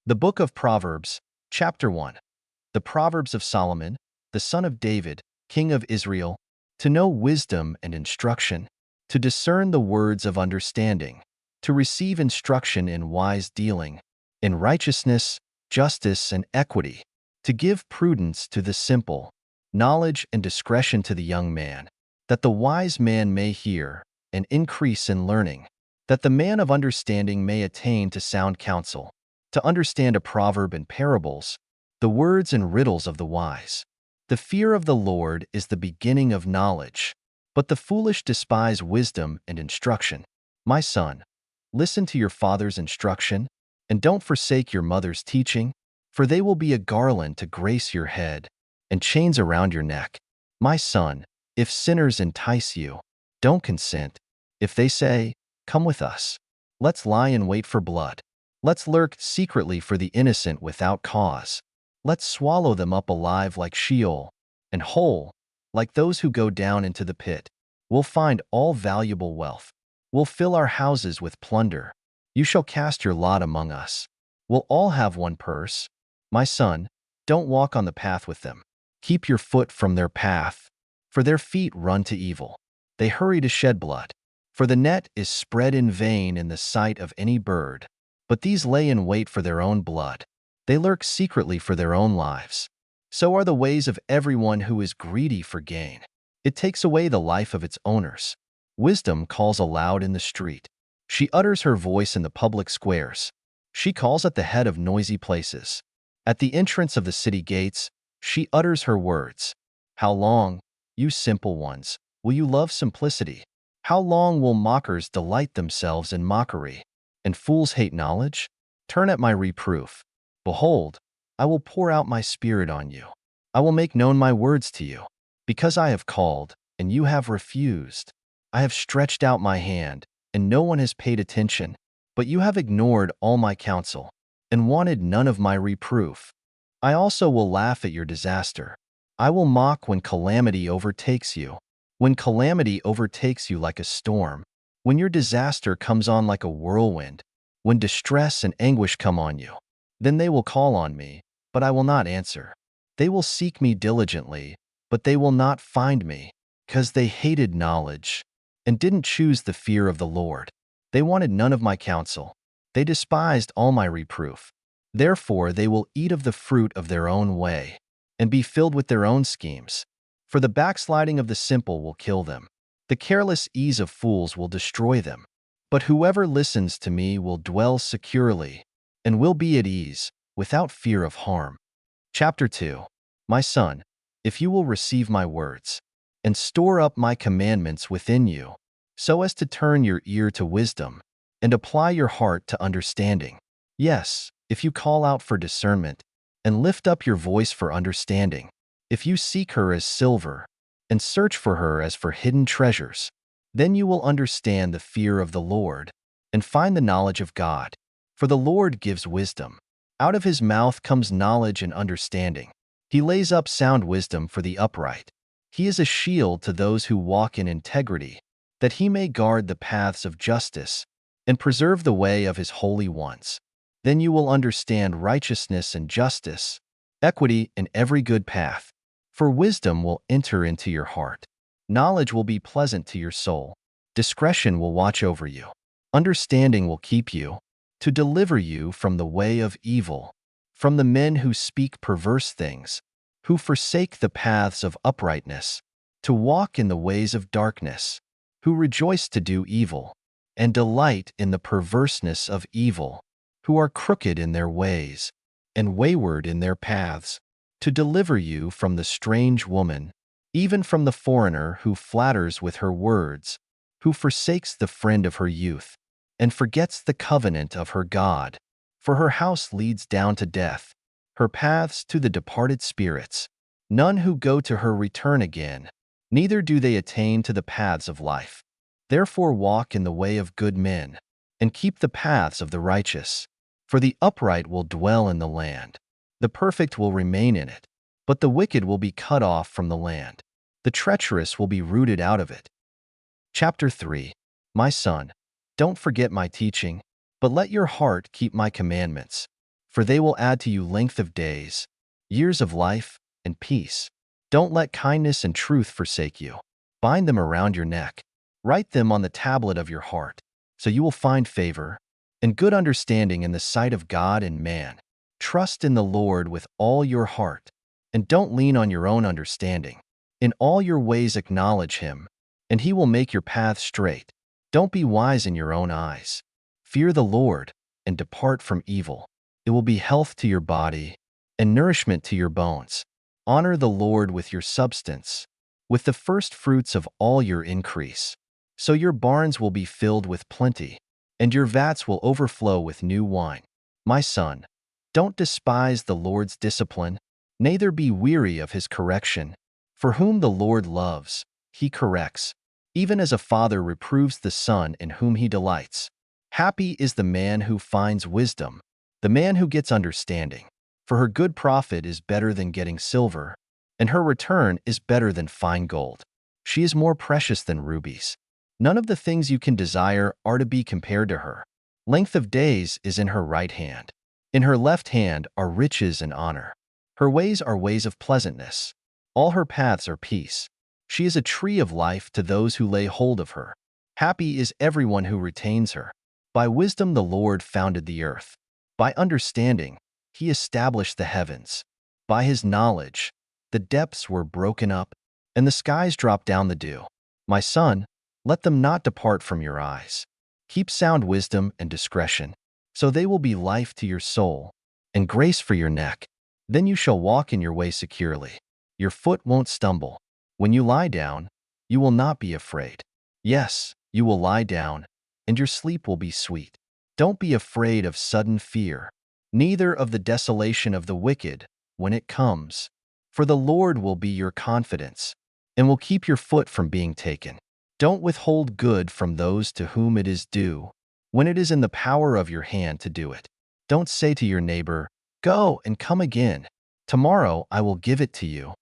The Book of Proverbs, Chapter 1. The Proverbs of Solomon, the son of David, king of Israel, to know wisdom and instruction, to discern the words of understanding, to receive instruction in wise dealing, in righteousness, justice, and equity, to give prudence to the simple, knowledge and discretion to the young man, that the wise man may hear and increase in learning, that the man of understanding may attain to sound counsel, to understand a proverb and parables, the words and riddles of the wise. The fear of the Lord is the beginning of knowledge, but the foolish despise wisdom and instruction. My son, listen to your father's instruction, and don't forsake your mother's teaching, for they will be a garland to grace your head, and chains around your neck. My son, if sinners entice you, don't consent. If they say, "Come with us, let's lie in wait for blood. Let's lurk secretly for the innocent without cause. Let's swallow them up alive like Sheol, and whole, like those who go down into the pit. We'll find all valuable wealth. We'll fill our houses with plunder. You shall cast your lot among us. We'll all have one purse. My son, don't walk on the path with them. Keep your foot from their path, for their feet run to evil. They hurry to shed blood. For the net is spread in vain in the sight of any bird. But these lay in wait for their own blood. They lurk secretly for their own lives. So are the ways of everyone who is greedy for gain. It takes away the life of its owners. Wisdom calls aloud in the street. She utters her voice in the public squares. She calls at the head of noisy places. At the entrance of the city gates, she utters her words. How long, you simple ones, will you love simplicity? How long will mockers delight themselves in mockery, and fools hate knowledge? Turn at my reproof. Behold, I will pour out my spirit on you. I will make known my words to you. Because I have called, and you have refused. I have stretched out my hand, and no one has paid attention. But you have ignored all my counsel, and wanted none of my reproof. I also will laugh at your disaster. I will mock when calamity overtakes you. When calamity overtakes you like a storm, when your disaster comes on like a whirlwind, when distress and anguish come on you, then they will call on me, but I will not answer. They will seek me diligently, but they will not find me, because they hated knowledge and didn't choose the fear of the Lord. They wanted none of my counsel. They despised all my reproof. Therefore they will eat of the fruit of their own way and be filled with their own schemes. For the backsliding of the simple will kill them. The careless ease of fools will destroy them. But whoever listens to me will dwell securely and will be at ease, without fear of harm. Chapter 2. My son, if you will receive my words, and store up my commandments within you, so as to turn your ear to wisdom, and apply your heart to understanding. Yes, if you call out for discernment, and lift up your voice for understanding, if you seek her as silver, and search for her as for hidden treasures, then you will understand the fear of the Lord, and find the knowledge of God. For the Lord gives wisdom. Out of his mouth comes knowledge and understanding. He lays up sound wisdom for the upright. He is a shield to those who walk in integrity, that he may guard the paths of justice, and preserve the way of his holy ones. Then you will understand righteousness and justice, equity and every good path. For wisdom will enter into your heart. Knowledge will be pleasant to your soul. Discretion will watch over you. Understanding will keep you, to deliver you from the way of evil, from the men who speak perverse things, who forsake the paths of uprightness, to walk in the ways of darkness, who rejoice to do evil, and delight in the perverseness of evil, who are crooked in their ways, and wayward in their paths, to deliver you from the strange woman, even from the foreigner who flatters with her words, who forsakes the friend of her youth, and forgets the covenant of her God. For her house leads down to death, her paths to the departed spirits. None who go to her return again, neither do they attain to the paths of life. Therefore walk in the way of good men, and keep the paths of the righteous. For the upright will dwell in the land. The perfect will remain in it, but the wicked will be cut off from the land. The treacherous will be rooted out of it. Chapter 3. My son, don't forget my teaching, but let your heart keep my commandments. for they will add to you length of days, years of life, and peace. Don't let kindness and truth forsake you. Bind them around your neck. Write them on the tablet of your heart, so you will find favor and good understanding in the sight of God and man. Trust in the Lord with all your heart, and don't lean on your own understanding. In all your ways acknowledge Him, and He will make your path straight. Don't be wise in your own eyes. Fear the Lord, and depart from evil. It will be health to your body and nourishment to your bones. Honor the Lord with your substance, with the first fruits of all your increase. So your barns will be filled with plenty, and your vats will overflow with new wine. My son, don't despise the Lord's discipline, neither be weary of His correction. For whom the Lord loves, He corrects, even as a father reproves the son in whom He delights. Happy is the man who finds wisdom, the man who gets understanding. For her good profit is better than getting silver, and her return is better than fine gold. She is more precious than rubies. None of the things you can desire are to be compared to her. Length of days is in her right hand. In her left hand are riches and honor. Her ways are ways of pleasantness. All her paths are peace. She is a tree of life to those who lay hold of her. Happy is everyone who retains her. By wisdom the Lord founded the earth. By understanding, He established the heavens. By His knowledge, the depths were broken up, and the skies dropped down the dew. My son, let them not depart from your eyes. Keep sound wisdom and discretion, so they will be life to your soul, and grace for your neck. Then you shall walk in your way securely. Your foot won't stumble. When you lie down, you will not be afraid. Yes, you will lie down, and your sleep will be sweet. Don't be afraid of sudden fear, neither of the desolation of the wicked when it comes. For the Lord will be your confidence, and will keep your foot from being taken. Don't withhold good from those to whom it is due, when it is in the power of your hand to do it. Don't say to your neighbor, "Go and come again. Tomorrow I will give it to you,"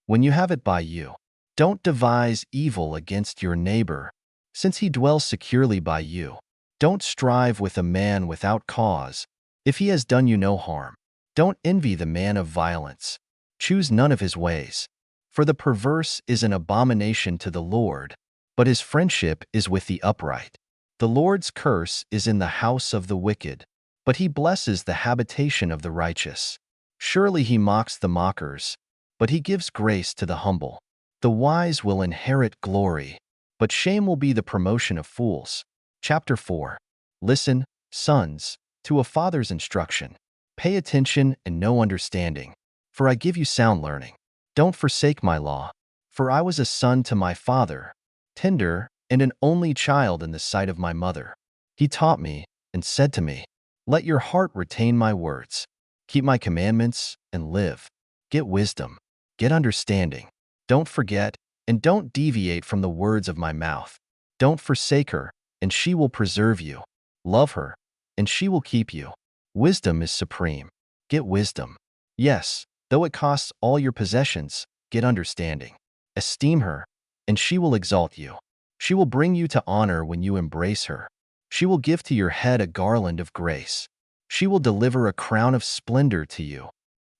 when you have it by you. Don't devise evil against your neighbor, since he dwells securely by you. Don't strive with a man without cause, if he has done you no harm. Don't envy the man of violence. Choose none of his ways, for the perverse is an abomination to the Lord, but his friendship is with the upright. The Lord's curse is in the house of the wicked, but He blesses the habitation of the righteous. Surely He mocks the mockers, but He gives grace to the humble. The wise will inherit glory, but shame will be the promotion of fools. Chapter 4. Listen, sons, to a father's instruction. Pay attention and know understanding, for I give you sound learning. Don't forsake my law, for I was a son to my father, tender and an only child in the sight of my mother. He taught me and said to me, "Let your heart retain my words. Keep my commandments and live. Get wisdom, get understanding. Don't forget and don't deviate from the words of my mouth. Don't forsake her, and she will preserve you. Love her, and she will keep you. Wisdom is supreme. Get wisdom. Yes, though it costs all your possessions, get understanding. Esteem her, and she will exalt you. She will bring you to honor when you embrace her. She will give to your head a garland of grace. She will deliver a crown of splendor to you.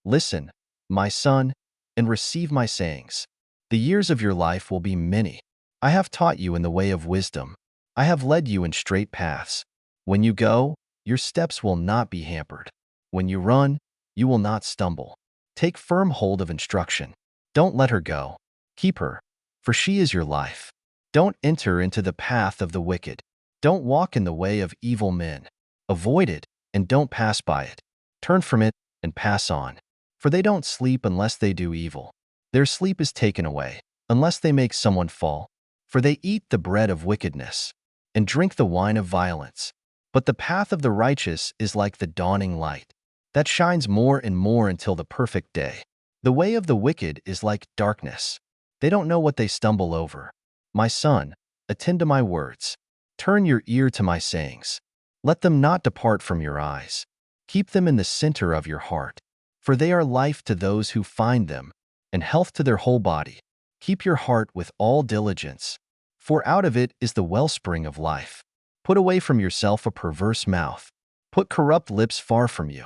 Listen, my son, and receive my sayings. The years of your life will be many. I have taught you in the way of wisdom. I have led you in straight paths. When you go, your steps will not be hampered. When you run, you will not stumble. Take firm hold of instruction. Don't let her go. Keep her, for she is your life. Don't enter into the path of the wicked. Don't walk in the way of evil men. Avoid it, and don't pass by it. Turn from it, and pass on. For they don't sleep unless they do evil. Their sleep is taken away, unless they make someone fall. For they eat the bread of wickedness, and drink the wine of violence. But the path of the righteous is like the dawning light, that shines more and more until the perfect day. The way of the wicked is like darkness. They don't know what they stumble over. My son, attend to my words. Turn your ear to my sayings. Let them not depart from your eyes. Keep them in the center of your heart, for they are life to those who find them, and health to their whole body. Keep your heart with all diligence, for out of it is the wellspring of life. Put away from yourself a perverse mouth. Put corrupt lips far from you.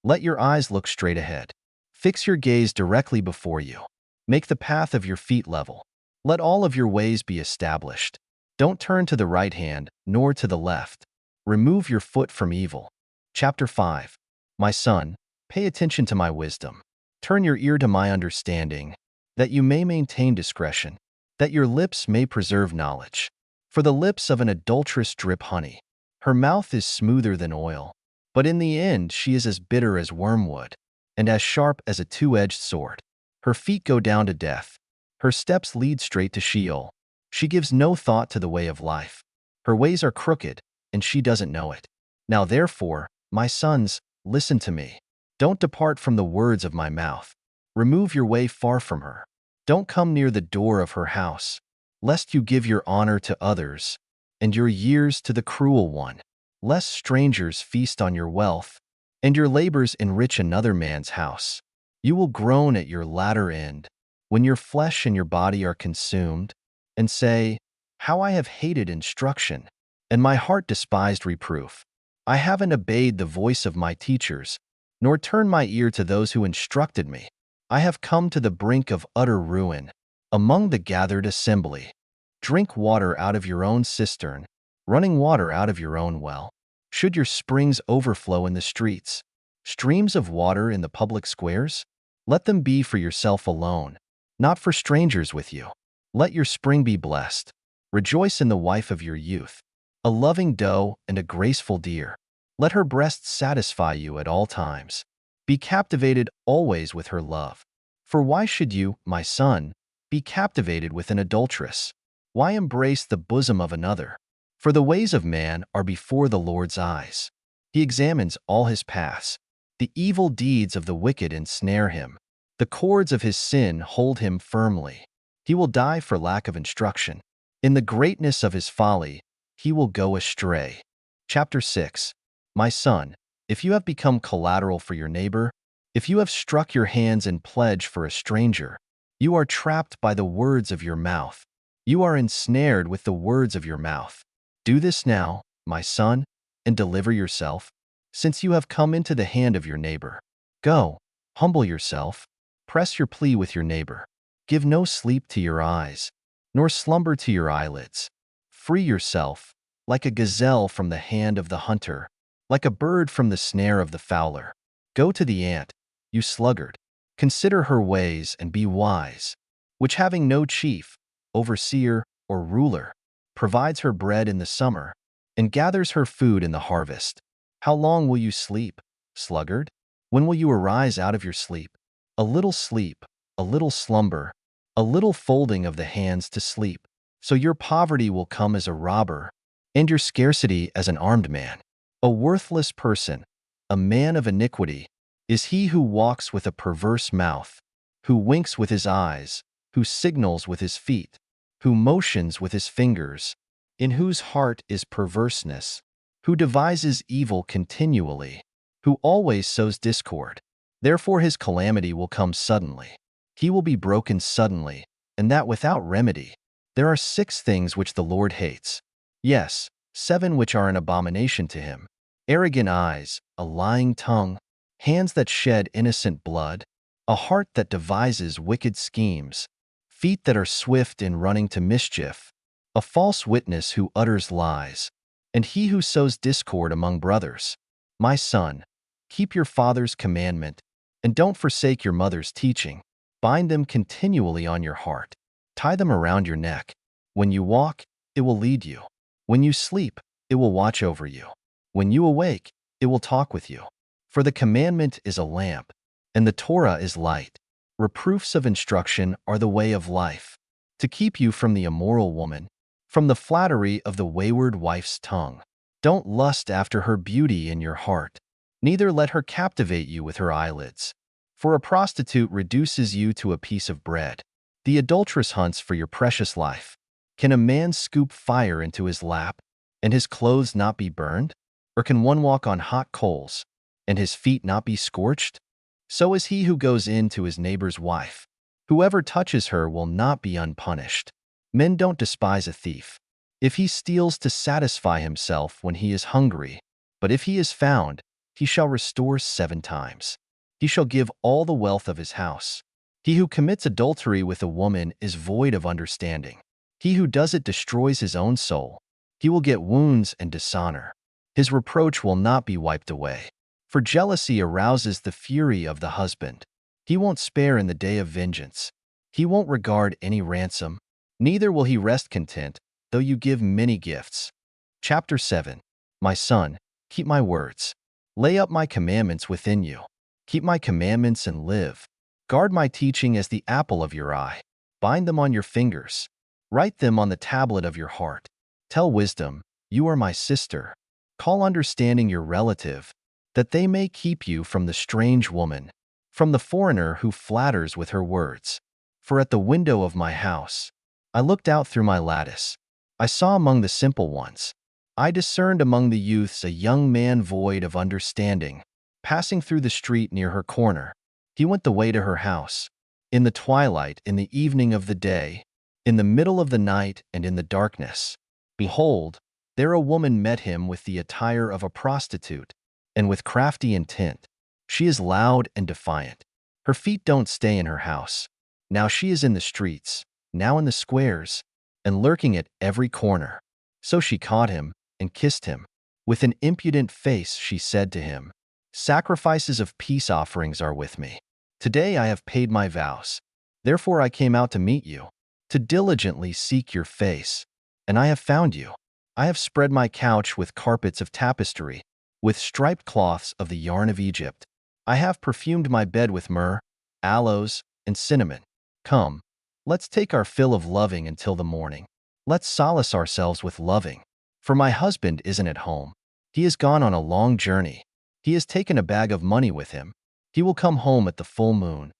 Let your eyes look straight ahead. Fix your gaze directly before you. Make the path of your feet level. Let all of your ways be established. Don't turn to the right hand, nor to the left. Remove your foot from evil. Chapter 5. My son, pay attention to my wisdom. Turn your ear to my understanding, that you may maintain discretion, that your lips may preserve knowledge. For the lips of an adulteress drip honey. Her mouth is smoother than oil, but in the end she is as bitter as wormwood, and as sharp as a two-edged sword. Her feet go down to death. Her steps lead straight to Sheol. She gives no thought to the way of life. Her ways are crooked, and she doesn't know it. Now therefore, my sons, listen to me. Don't depart from the words of my mouth. Remove your way far from her. Don't come near the door of her house, lest you give your honor to others, and your years to the cruel one, lest strangers feast on your wealth, and your labors enrich another man's house. You will groan at your latter end, when your flesh and your body are consumed, and say, how I have hated instruction, and my heart despised reproof. I haven't obeyed the voice of my teachers, nor turned my ear to those who instructed me. I have come to the brink of utter ruin, among the gathered assembly. Drink water out of your own cistern, running water out of your own well. Should your springs overflow in the streets, streams of water in the public squares? Let them be for yourself alone, not for strangers with you. Let your spring be blessed. Rejoice in the wife of your youth, a loving doe and a graceful deer. Let her breasts satisfy you at all times. Be captivated always with her love. For why should you, my son, be captivated with an adulteress? Why embrace the bosom of another? For the ways of man are before the Lord's eyes. He examines all his paths. The evil deeds of the wicked ensnare him. The cords of his sin hold him firmly. He will die for lack of instruction. In the greatness of his folly, he will go astray. Chapter 6. My son, if you have become collateral for your neighbor, if you have struck your hands in pledge for a stranger, you are trapped by the words of your mouth. You are ensnared with the words of your mouth. Do this now, my son, and deliver yourself, since you have come into the hand of your neighbor. Go, humble yourself, press your plea with your neighbor. Give no sleep to your eyes, nor slumber to your eyelids. Free yourself, like a gazelle from the hand of the hunter, like a bird from the snare of the fowler. Go to the ant, you sluggard. Consider her ways and be wise, which having no chief, overseer, or ruler, provides her bread in the summer, and gathers her food in the harvest. How long will you sleep, sluggard? When will you arise out of your sleep? A little sleep, a little slumber, a little folding of the hands to sleep. So your poverty will come as a robber, and your scarcity as an armed man. A worthless person, a man of iniquity, is he who walks with a perverse mouth, who winks with his eyes, who signals with his feet, who motions with his fingers, in whose heart is perverseness, who devises evil continually, who always sows discord. Therefore his calamity will come suddenly. He will be broken suddenly, and that without remedy. There are 6 things which the Lord hates. Yes, 7 which are an abomination to him: arrogant eyes, a lying tongue, hands that shed innocent blood, a heart that devises wicked schemes, feet that are swift in running to mischief, a false witness who utters lies, and he who sows discord among brothers. My son, keep your father's commandment, and don't forsake your mother's teaching. Bind them continually on your heart. Tie them around your neck. When you walk, it will lead you. When you sleep, it will watch over you. When you awake, it will talk with you. For the commandment is a lamp, and the Torah is light. Reproofs of instruction are the way of life, to keep you from the immoral woman, from the flattery of the wayward wife's tongue. Don't lust after her beauty in your heart, neither let her captivate you with her eyelids. For a prostitute reduces you to a piece of bread. The adulteress hunts for your precious life. Can a man scoop fire into his lap, and his clothes not be burned? Or can one walk on hot coals, and his feet not be scorched? So is he who goes in to his neighbor's wife. Whoever touches her will not be unpunished. Men don't despise a thief, if he steals to satisfy himself when he is hungry, but if he is found, he shall restore 7 times. He shall give all the wealth of his house. He who commits adultery with a woman is void of understanding. He who does it destroys his own soul. He will get wounds and dishonor. His reproach will not be wiped away. For jealousy arouses the fury of the husband. He won't spare in the day of vengeance. He won't regard any ransom. Neither will he rest content, though you give many gifts. Chapter 7. My son, keep my words. Lay up my commandments within you. Keep my commandments and live. Guard my teaching as the apple of your eye. Bind them on your fingers. Write them on the tablet of your heart. Tell wisdom, you are my sister. Call understanding your relative, that they may keep you from the strange woman, from the foreigner who flatters with her words. For at the window of my house, I looked out through my lattice. I saw among the simple ones. I discerned among the youths a young man void of understanding, passing through the street near her corner. He went the way to her house. In the twilight, in the evening of the day, in the middle of the night, and in the darkness. Behold, there a woman met him with the attire of a prostitute, and with crafty intent. She is loud and defiant. Her feet don't stay in her house. Now she is in the streets, now in the squares, and lurking at every corner. So she caught him and kissed him. With an impudent face she said to him, Sacrifices of peace offerings are with me. Today I have paid my vows. Therefore I came out to meet you, to diligently seek your face. And I have found you. I have spread my couch with carpets of tapestry, with striped cloths of the yarn of Egypt. I have perfumed my bed with myrrh, aloes, and cinnamon. Come, let's take our fill of loving until the morning. Let's solace ourselves with loving. For my husband isn't at home. He has gone on a long journey. He has taken a bag of money with him. He will come home at the full moon.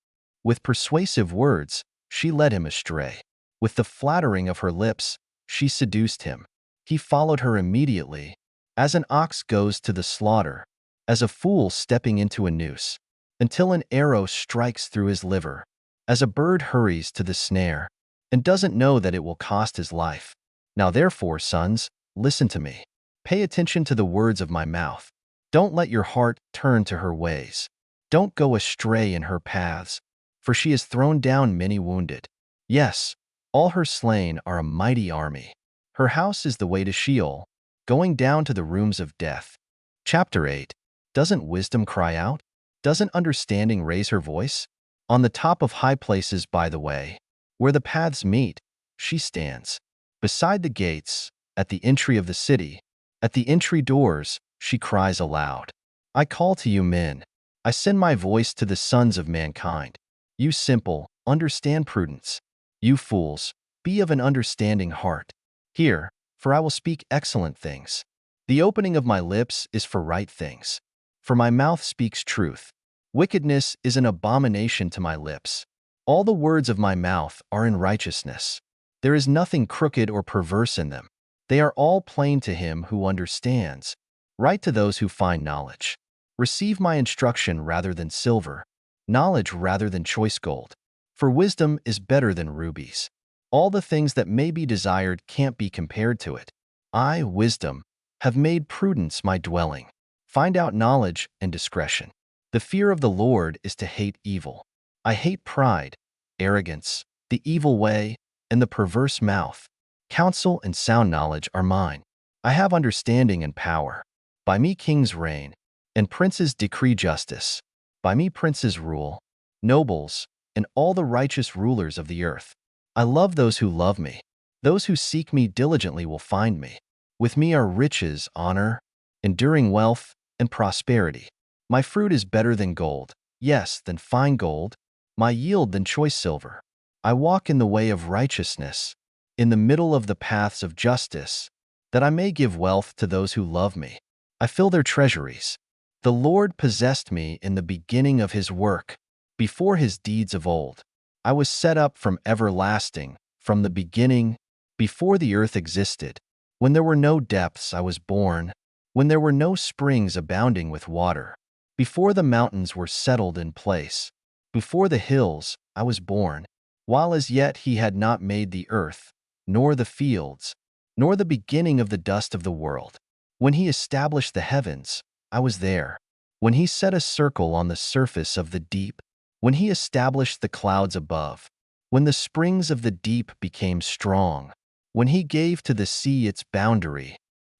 With persuasive words, she led him astray. With the flattering of her lips, she seduced him. He followed her immediately, as an ox goes to the slaughter, as a fool stepping into a noose, until an arrow strikes through his liver, as a bird hurries to the snare, and doesn't know that it will cost his life. Now therefore, sons, listen to me. Pay attention to the words of my mouth. Don't let your heart turn to her ways. Don't go astray in her paths, for she has thrown down many wounded. Yes, all her slain are a mighty army. Her house is the way to Sheol, going down to the rooms of death. Chapter 8. Doesn't wisdom cry out? Doesn't understanding raise her voice? On the top of high places by the way, where the paths meet, she stands. Beside the gates, at the entry of the city, at the entry doors, she cries aloud. I call to you men. I send my voice to the sons of mankind. You simple, understand prudence. You fools, be of an understanding heart. Hear, for I will speak excellent things. The opening of my lips is for right things. For my mouth speaks truth. Wickedness is an abomination to my lips. All the words of my mouth are in righteousness. There is nothing crooked or perverse in them. They are all plain to him who understands. Write to those who find knowledge. Receive my instruction rather than silver, knowledge rather than choice gold. For wisdom is better than rubies. All the things that may be desired can't be compared to it. I, wisdom, have made prudence my dwelling. Find out knowledge and discretion. The fear of the Lord is to hate evil. I hate pride, arrogance, the evil way, and the perverse mouth. Counsel and sound knowledge are mine. I have understanding and power. By me kings reign, and princes decree justice. By me princes rule, nobles, and all the righteous rulers of the earth. I love those who love me. Those who seek me diligently will find me. With me are riches, honor, enduring wealth, and prosperity. My fruit is better than gold, yes, than fine gold, my yield than choice silver. I walk in the way of righteousness, in the middle of the paths of justice, that I may give wealth to those who love me. I fill their treasuries. The Lord possessed me in the beginning of his work, before his deeds of old. I was set up from everlasting, from the beginning, before the earth existed. When there were no depths, I was born, when there were no springs abounding with water. Before the mountains were settled in place, before the hills, I was born, while as yet he had not made the earth, nor the fields, nor the beginning of the dust of the world. When he established the heavens, I was there, when he set a circle on the surface of the deep, when he established the clouds above, when the springs of the deep became strong, when he gave to the sea its boundary,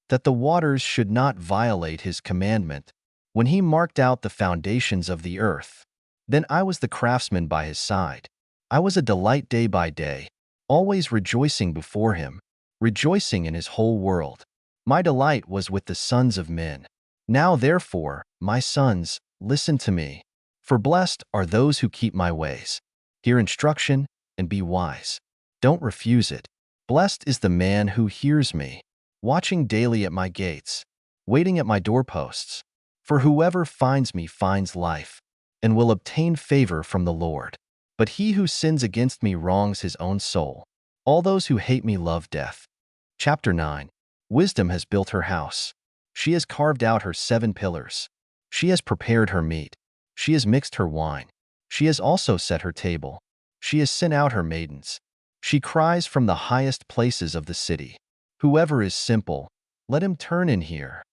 that the waters should not violate his commandment, when he marked out the foundations of the earth. Then I was the craftsman by his side. I was a delight day by day, always rejoicing before him, rejoicing in his whole world. My delight was with the sons of men. Now therefore, my sons, listen to me. For blessed are those who keep my ways. Hear instruction and be wise. Don't refuse it. Blessed is the man who hears me, watching daily at my gates, waiting at my doorposts. For whoever finds me finds life, and will obtain favor from the Lord. But he who sins against me wrongs his own soul. All those who hate me love death. Chapter 9. Wisdom has built her house. She has carved out her 7 pillars. She has prepared her meat. She has mixed her wine. She has also set her table. She has sent out her maidens. She cries from the highest places of the city. Whoever is simple, let him turn in here.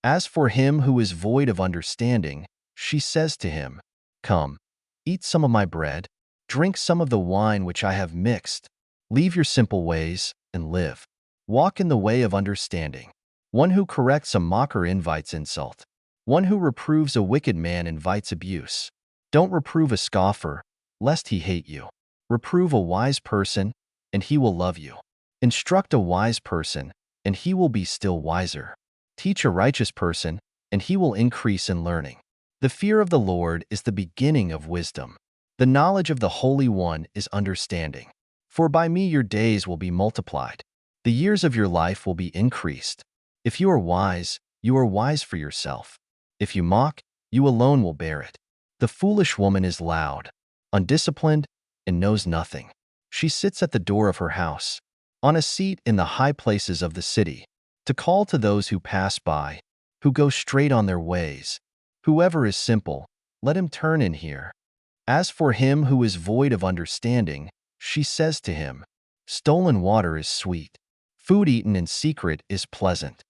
As for him who is void of understanding, she says to him, Come, eat some of my bread, drink some of the wine which I have mixed. Leave your simple ways and live. Walk in the way of understanding. One who corrects a mocker invites insult. One who reproves a wicked man invites abuse. Don't reprove a scoffer, lest he hate you. Reprove a wise person, and he will love you. Instruct a wise person, and he will be still wiser. Teach a righteous person, and he will increase in learning. The fear of the Lord is the beginning of wisdom. The knowledge of the Holy One is understanding. For by me your days will be multiplied. The years of your life will be increased. If you are wise for yourself. If you mock, you alone will bear it. The foolish woman is loud, undisciplined, and knows nothing. She sits at the door of her house, on a seat in the high places of the city, to call to those who pass by, who go straight on their ways. Whoever is simple, let him turn in here. As for him who is void of understanding, she says to him, Stolen water is sweet. Food eaten in secret is pleasant.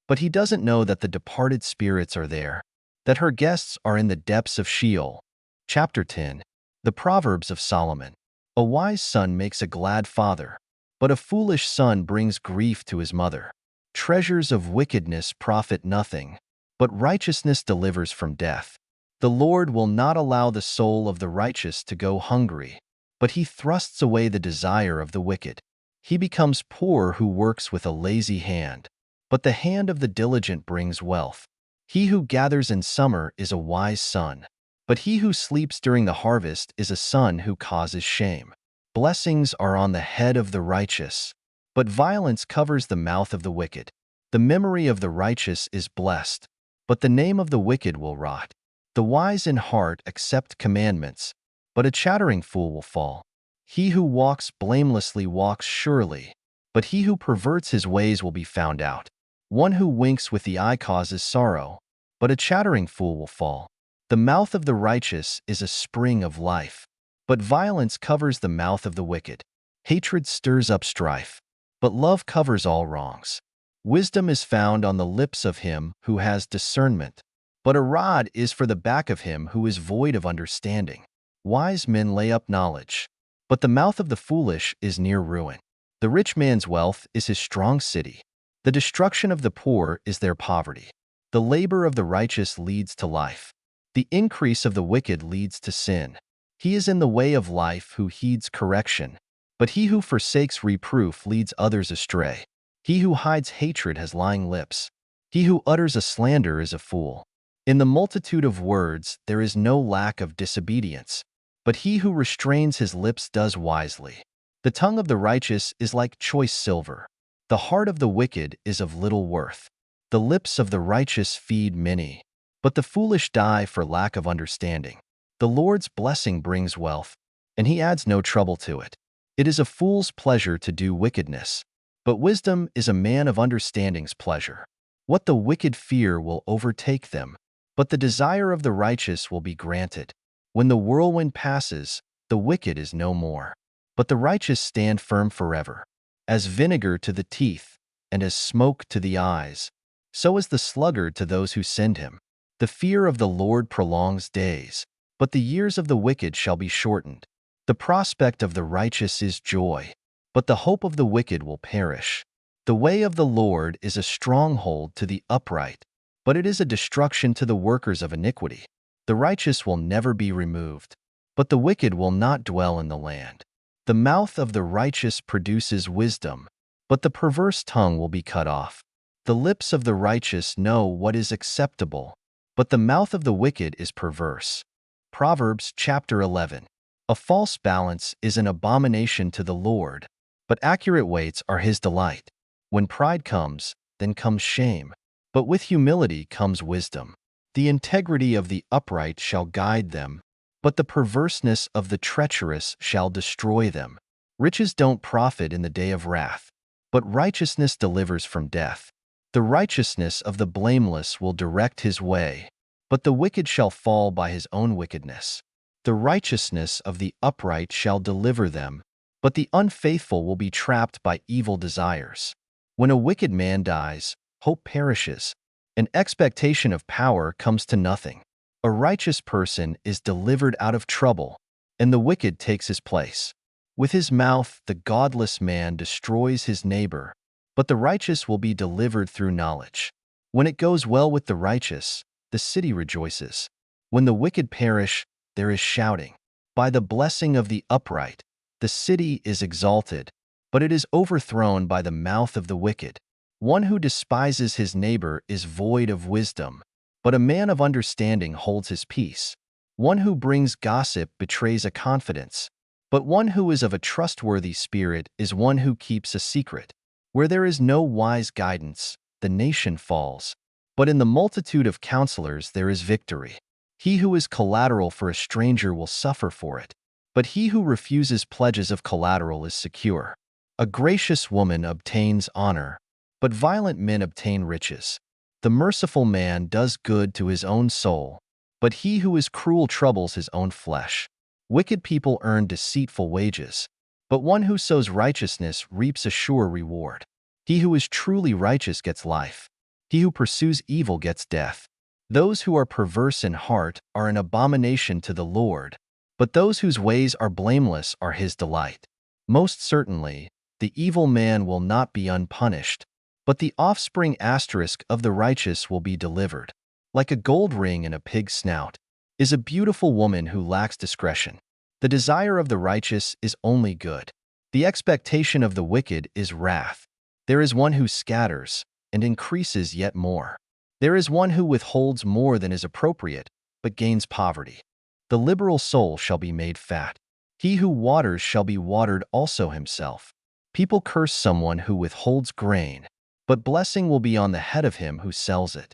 But he doesn't know that the departed spirits are there, that her guests are in the depths of Sheol. Chapter 10. The Proverbs of Solomon. A wise son makes a glad father, but a foolish son brings grief to his mother. Treasures of wickedness profit nothing, but righteousness delivers from death. The Lord will not allow the soul of the righteous to go hungry, but he thrusts away the desire of the wicked. He becomes poor who works with a lazy hand, but the hand of the diligent brings wealth. He who gathers in summer is a wise son, but he who sleeps during the harvest is a son who causes shame. Blessings are on the head of the righteous, but violence covers the mouth of the wicked. The memory of the righteous is blessed, but the name of the wicked will rot. The wise in heart accept commandments, but a chattering fool will fall. He who walks blamelessly walks surely, but he who perverts his ways will be found out. One who winks with the eye causes sorrow, but a chattering fool will fall. The mouth of the righteous is a spring of life, but violence covers the mouth of the wicked. Hatred stirs up strife, but love covers all wrongs. Wisdom is found on the lips of him who has discernment, but a rod is for the back of him who is void of understanding. Wise men lay up knowledge, but the mouth of the foolish is near ruin. The rich man's wealth is his strong city. The destruction of the poor is their poverty. The labor of the righteous leads to life. The increase of the wicked leads to sin. He is in the way of life who heeds correction, but he who forsakes reproof leads others astray. He who hides hatred has lying lips. He who utters a slander is a fool. In the multitude of words there is no lack of disobedience, but he who restrains his lips does wisely. The tongue of the righteous is like choice silver. The heart of the wicked is of little worth. The lips of the righteous feed many, but the foolish die for lack of understanding. The Lord's blessing brings wealth, and he adds no trouble to it. It is a fool's pleasure to do wickedness, but wisdom is a man of understanding's pleasure. What the wicked fear will overtake them, but the desire of the righteous will be granted. When the whirlwind passes, the wicked is no more, but the righteous stand firm forever. As vinegar to the teeth, and as smoke to the eyes, so is the sluggard to those who send him. The fear of the Lord prolongs days, but the years of the wicked shall be shortened. The prospect of the righteous is joy, but the hope of the wicked will perish. The way of the Lord is a stronghold to the upright, but it is a destruction to the workers of iniquity. The righteous will never be removed, but the wicked will not dwell in the land. The mouth of the righteous produces wisdom, but the perverse tongue will be cut off. The lips of the righteous know what is acceptable, but the mouth of the wicked is perverse. Proverbs chapter 11. A false balance is an abomination to the Lord, but accurate weights are his delight. When pride comes, then comes shame, but with humility comes wisdom. The integrity of the upright shall guide them, but the perverseness of the treacherous shall destroy them. Riches don't profit in the day of wrath, but righteousness delivers from death. The righteousness of the blameless will direct his way, but the wicked shall fall by his own wickedness. The righteousness of the upright shall deliver them, but the unfaithful will be trapped by evil desires. When a wicked man dies, hope perishes, and expectation of power comes to nothing. A righteous person is delivered out of trouble, and the wicked takes his place. With his mouth the godless man destroys his neighbor, but the righteous will be delivered through knowledge. When it goes well with the righteous, the city rejoices. When the wicked perish, there is shouting. By the blessing of the upright, the city is exalted, but it is overthrown by the mouth of the wicked. One who despises his neighbor is void of wisdom, but a man of understanding holds his peace. One who brings gossip betrays a confidence, but one who is of a trustworthy spirit is one who keeps a secret. Where there is no wise guidance, the nation falls, but in the multitude of counselors there is victory. He who is collateral for a stranger will suffer for it, but he who refuses pledges of collateral is secure. A gracious woman obtains honor, but violent men obtain riches. The merciful man does good to his own soul, but he who is cruel troubles his own flesh. Wicked people earn deceitful wages, but one who sows righteousness reaps a sure reward. He who is truly righteous gets life. He who pursues evil gets death. Those who are perverse in heart are an abomination to the Lord, but those whose ways are blameless are his delight. Most certainly, the evil man will not be unpunished, but the offspring asterisk of the righteous will be delivered. Like a gold ring in a pig's snout is a beautiful woman who lacks discretion. The desire of the righteous is only good. The expectation of the wicked is wrath. There is one who scatters and increases yet more. There is one who withholds more than is appropriate, but gains poverty. The liberal soul shall be made fat. He who waters shall be watered also himself. People curse someone who withholds grain, but blessing will be on the head of him who sells it.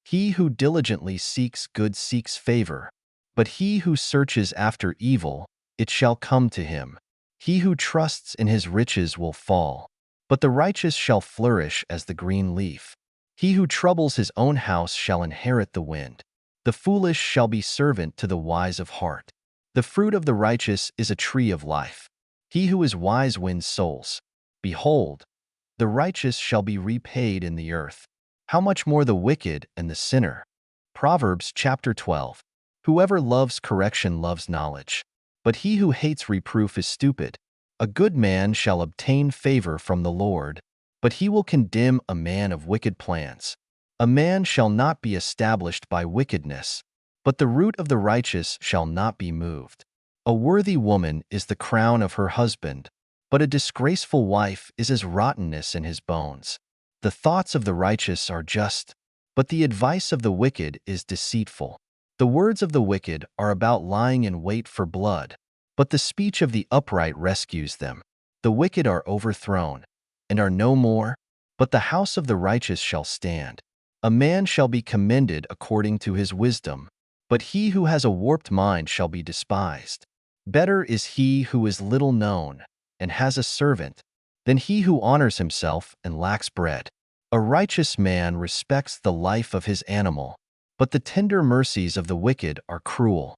He who diligently seeks good seeks favor, but he who searches after evil, it shall come to him. He who trusts in his riches will fall, but the righteous shall flourish as the green leaf. He who troubles his own house shall inherit the wind. The foolish shall be servant to the wise of heart. The fruit of the righteous is a tree of life. He who is wise wins souls. Behold, the righteous shall be repaid in the earth. How much more the wicked and the sinner? Proverbs chapter 12. Whoever loves correction loves knowledge, but he who hates reproof is stupid. A good man shall obtain favor from the Lord, but he will condemn a man of wicked plans. A man shall not be established by wickedness, but the root of the righteous shall not be moved. A worthy woman is the crown of her husband, but a disgraceful wife is as rottenness in his bones. The thoughts of the righteous are just, but the advice of the wicked is deceitful. The words of the wicked are about lying in wait for blood, but the speech of the upright rescues them. The wicked are overthrown, and are no more, but the house of the righteous shall stand. A man shall be commended according to his wisdom, but he who has a warped mind shall be despised. Better is he who is little known, and has a servant, than he who honors himself and lacks bread. A righteous man respects the life of his animal, but the tender mercies of the wicked are cruel.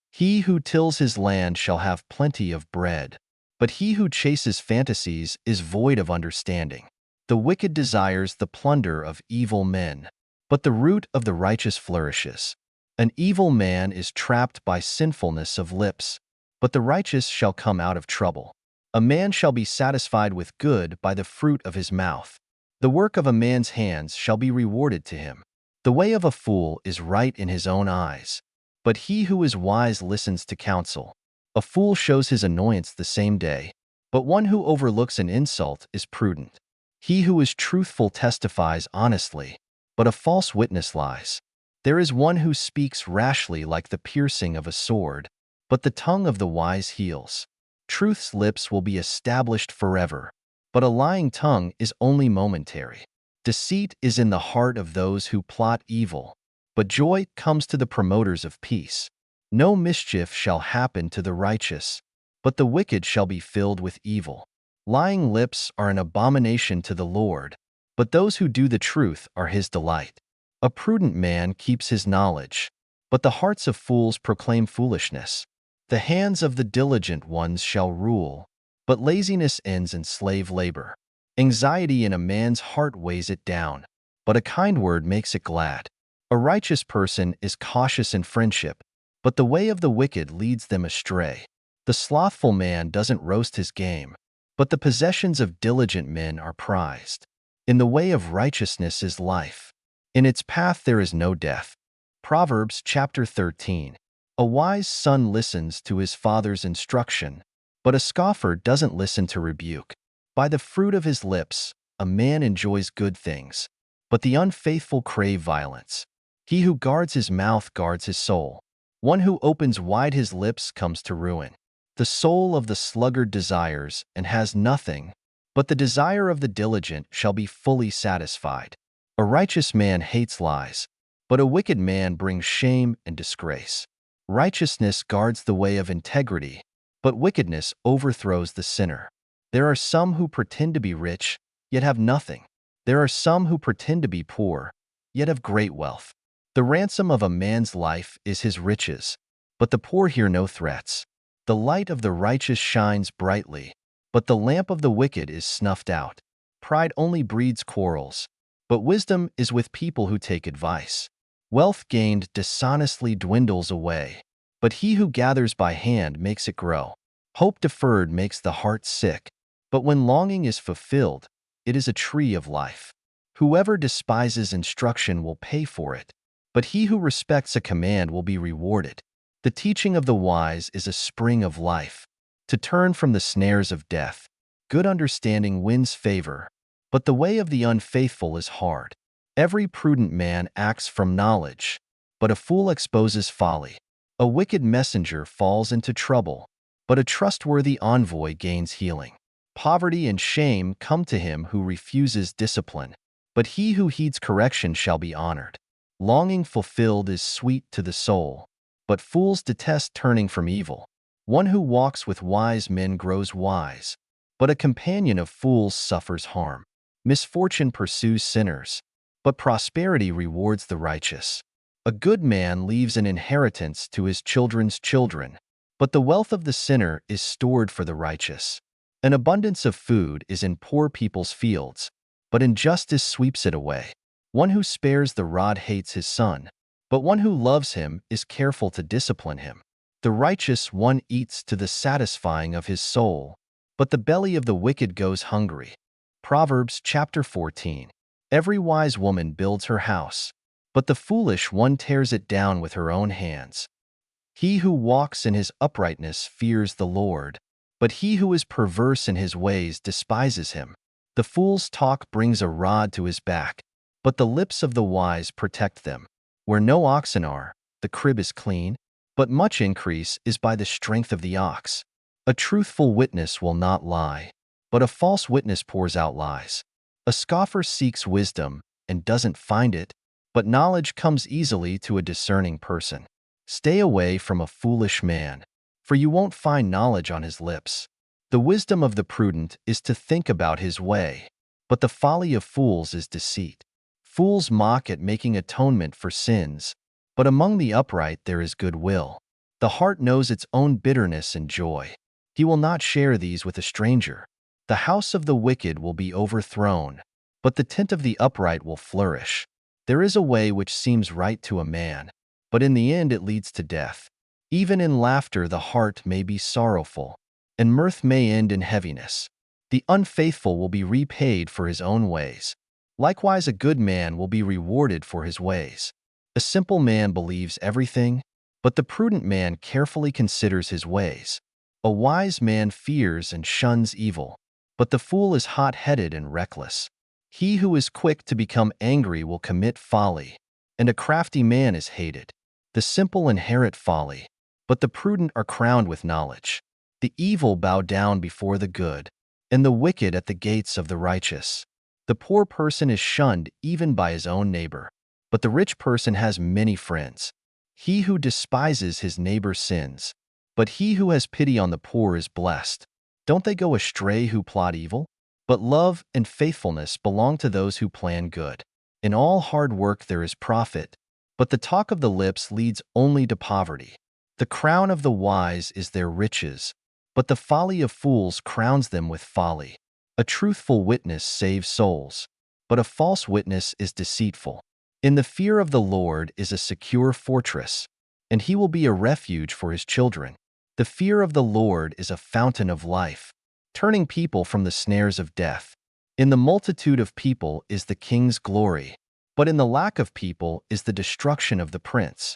He who tills his land shall have plenty of bread, but he who chases fantasies is void of understanding. The wicked desires the plunder of evil men, but the root of the righteous flourishes. An evil man is trapped by sinfulness of lips, but the righteous shall come out of trouble. A man shall be satisfied with good by the fruit of his mouth. The work of a man's hands shall be rewarded to him. The way of a fool is right in his own eyes, but he who is wise listens to counsel. A fool shows his annoyance the same day, but one who overlooks an insult is prudent. He who is truthful testifies honestly, but a false witness lies. There is one who speaks rashly like the piercing of a sword, but the tongue of the wise heals. Truth's lips will be established forever, but a lying tongue is only momentary. Deceit is in the heart of those who plot evil, but joy comes to the promoters of peace. No mischief shall happen to the righteous, but the wicked shall be filled with evil. Lying lips are an abomination to the Lord, but those who do the truth are his delight. A prudent man keeps his knowledge, but the hearts of fools proclaim foolishness. The hands of the diligent ones shall rule, but laziness ends in slave labor. Anxiety in a man's heart weighs it down, but a kind word makes it glad. A righteous person is cautious in friendship, but the way of the wicked leads them astray. The slothful man doesn't roast his game, but the possessions of diligent men are prized. In the way of righteousness is life. In its path there is no death. Proverbs chapter 13. A wise son listens to his father's instruction, but a scoffer doesn't listen to rebuke. By the fruit of his lips, a man enjoys good things, but the unfaithful crave violence. He who guards his mouth guards his soul. One who opens wide his lips comes to ruin. The soul of the sluggard desires and has nothing, but the desire of the diligent shall be fully satisfied. A righteous man hates lies, but a wicked man brings shame and disgrace. Righteousness guards the way of integrity, but wickedness overthrows the sinner. There are some who pretend to be rich, yet have nothing. There are some who pretend to be poor, yet have great wealth. The ransom of a man's life is his riches, but the poor hear no threats. The light of the righteous shines brightly, but the lamp of the wicked is snuffed out. Pride only breeds quarrels, but wisdom is with people who take advice. Wealth gained dishonestly dwindles away, but he who gathers by hand makes it grow. Hope deferred makes the heart sick, but when longing is fulfilled, it is a tree of life. Whoever despises instruction will pay for it, but he who respects a command will be rewarded. The teaching of the wise is a spring of life, to turn from the snares of death. Good understanding wins favor, but the way of the unfaithful is hard. Every prudent man acts from knowledge, but a fool exposes folly. A wicked messenger falls into trouble, but a trustworthy envoy gains healing. Poverty and shame come to him who refuses discipline, but he who heeds correction shall be honored. Longing fulfilled is sweet to the soul, but fools detest turning from evil. One who walks with wise men grows wise, but a companion of fools suffers harm. Misfortune pursues sinners, but prosperity rewards the righteous. A good man leaves an inheritance to his children's children, but the wealth of the sinner is stored for the righteous. An abundance of food is in poor people's fields, but injustice sweeps it away. One who spares the rod hates his son, but one who loves him is careful to discipline him. The righteous one eats to the satisfying of his soul, but the belly of the wicked goes hungry. Proverbs chapter 14. Every wise woman builds her house, but the foolish one tears it down with her own hands. He who walks in his uprightness fears the Lord, but he who is perverse in his ways despises him. The fool's talk brings a rod to his back, but the lips of the wise protect them. Where no oxen are, the crib is clean, but much increase is by the strength of the ox. A truthful witness will not lie, but a false witness pours out lies. A scoffer seeks wisdom and doesn't find it, but knowledge comes easily to a discerning person. Stay away from a foolish man, for you won't find knowledge on his lips. The wisdom of the prudent is to think about his way, but the folly of fools is deceit. Fools mock at making atonement for sins, but among the upright there is goodwill. The heart knows its own bitterness and joy. He will not share these with a stranger. The house of the wicked will be overthrown, but the tent of the upright will flourish. There is a way which seems right to a man, but in the end it leads to death. Even in laughter the heart may be sorrowful, and mirth may end in heaviness. The unfaithful will be repaid for his own ways. Likewise, a good man will be rewarded for his ways. A simple man believes everything, but the prudent man carefully considers his ways. A wise man fears and shuns evil, but the fool is hot-headed and reckless. He who is quick to become angry will commit folly, and a crafty man is hated. The simple inherit folly, but the prudent are crowned with knowledge. The evil bow down before the good, and the wicked at the gates of the righteous. The poor person is shunned even by his own neighbor, but the rich person has many friends. He who despises his neighbor sins, but he who has pity on the poor is blessed. Don't they go astray who plot evil? But love and faithfulness belong to those who plan good. In all hard work there is profit, but the talk of the lips leads only to poverty. The crown of the wise is their riches, but the folly of fools crowns them with folly. A truthful witness saves souls, but a false witness is deceitful. In the fear of the Lord is a secure fortress, and he will be a refuge for his children. The fear of the Lord is a fountain of life, turning people from the snares of death. In the multitude of people is the king's glory, but in the lack of people is the destruction of the prince.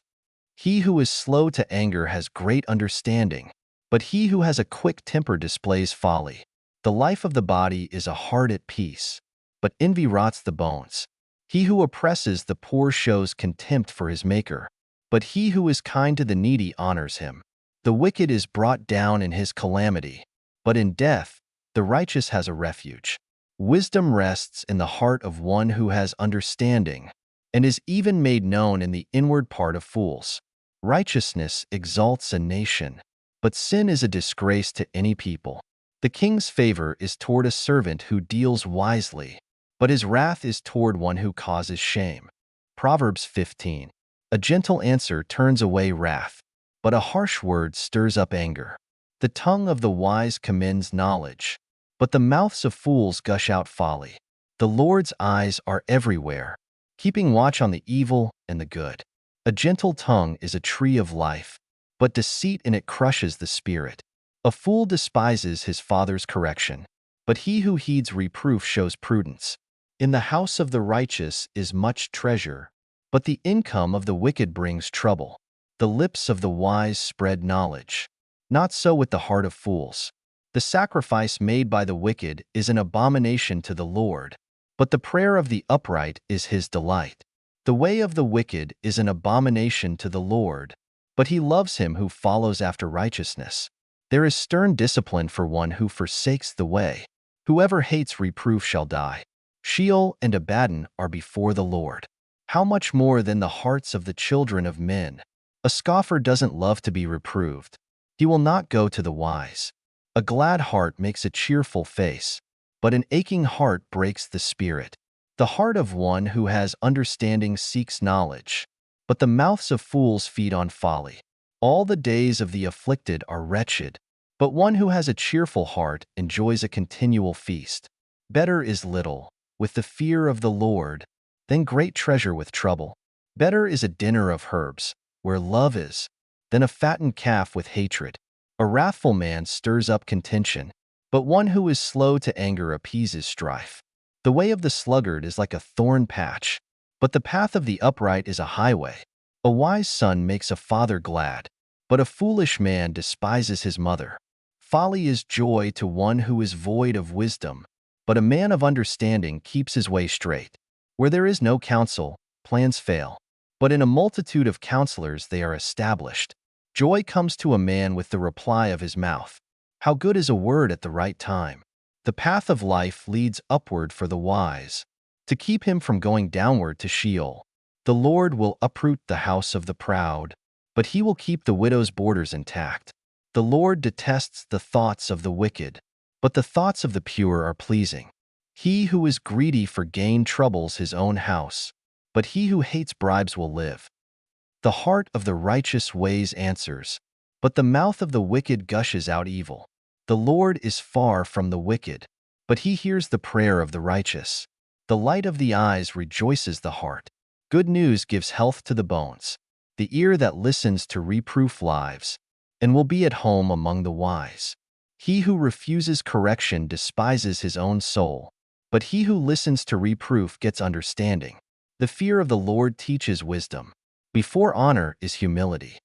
He who is slow to anger has great understanding, but he who has a quick temper displays folly. The life of the body is a heart at peace, but envy rots the bones. He who oppresses the poor shows contempt for his maker, but he who is kind to the needy honors him. The wicked is brought down in his calamity, but in death the righteous has a refuge. Wisdom rests in the heart of one who has understanding, and is even made known in the inward part of fools. Righteousness exalts a nation, but sin is a disgrace to any people. The king's favor is toward a servant who deals wisely, but his wrath is toward one who causes shame. Proverbs 15. A gentle answer turns away wrath, but a harsh word stirs up anger. The tongue of the wise commends knowledge, but the mouths of fools gush out folly. The Lord's eyes are everywhere, keeping watch on the evil and the good. A gentle tongue is a tree of life, but deceit in it crushes the spirit. A fool despises his father's correction, but he who heeds reproof shows prudence. In the house of the righteous is much treasure, but the income of the wicked brings trouble. The lips of the wise spread knowledge. Not so with the heart of fools. The sacrifice made by the wicked is an abomination to the Lord, but the prayer of the upright is his delight. The way of the wicked is an abomination to the Lord, but he loves him who follows after righteousness. There is stern discipline for one who forsakes the way. Whoever hates reproof shall die. Sheol and Abaddon are before the Lord. How much more than the hearts of the children of men? A scoffer doesn't love to be reproved. He will not go to the wise. A glad heart makes a cheerful face, but an aching heart breaks the spirit. The heart of one who has understanding seeks knowledge, but the mouths of fools feed on folly. All the days of the afflicted are wretched, but one who has a cheerful heart enjoys a continual feast. Better is little, with the fear of the Lord, than great treasure with trouble. Better is a dinner of herbs, where love is, than a fattened calf with hatred. A wrathful man stirs up contention, but one who is slow to anger appeases strife. The way of the sluggard is like a thorn patch, but the path of the upright is a highway. A wise son makes a father glad, but a foolish man despises his mother. Folly is joy to one who is void of wisdom, but a man of understanding keeps his way straight. Where there is no counsel, plans fail, but in a multitude of counselors they are established. Joy comes to a man with the reply of his mouth. How good is a word at the right time! The path of life leads upward for the wise, to keep him from going downward to Sheol. The Lord will uproot the house of the proud, but he will keep the widow's borders intact. The Lord detests the thoughts of the wicked, but the thoughts of the pure are pleasing. He who is greedy for gain troubles his own house, but he who hates bribes will live. The heart of the righteous weighs answers, but the mouth of the wicked gushes out evil. The Lord is far from the wicked, but he hears the prayer of the righteous. The light of the eyes rejoices the heart. Good news gives health to the bones. The ear that listens to reproof lives, and will be at home among the wise. He who refuses correction despises his own soul, but he who listens to reproof gets understanding. The fear of the Lord teaches wisdom. Before honor is humility.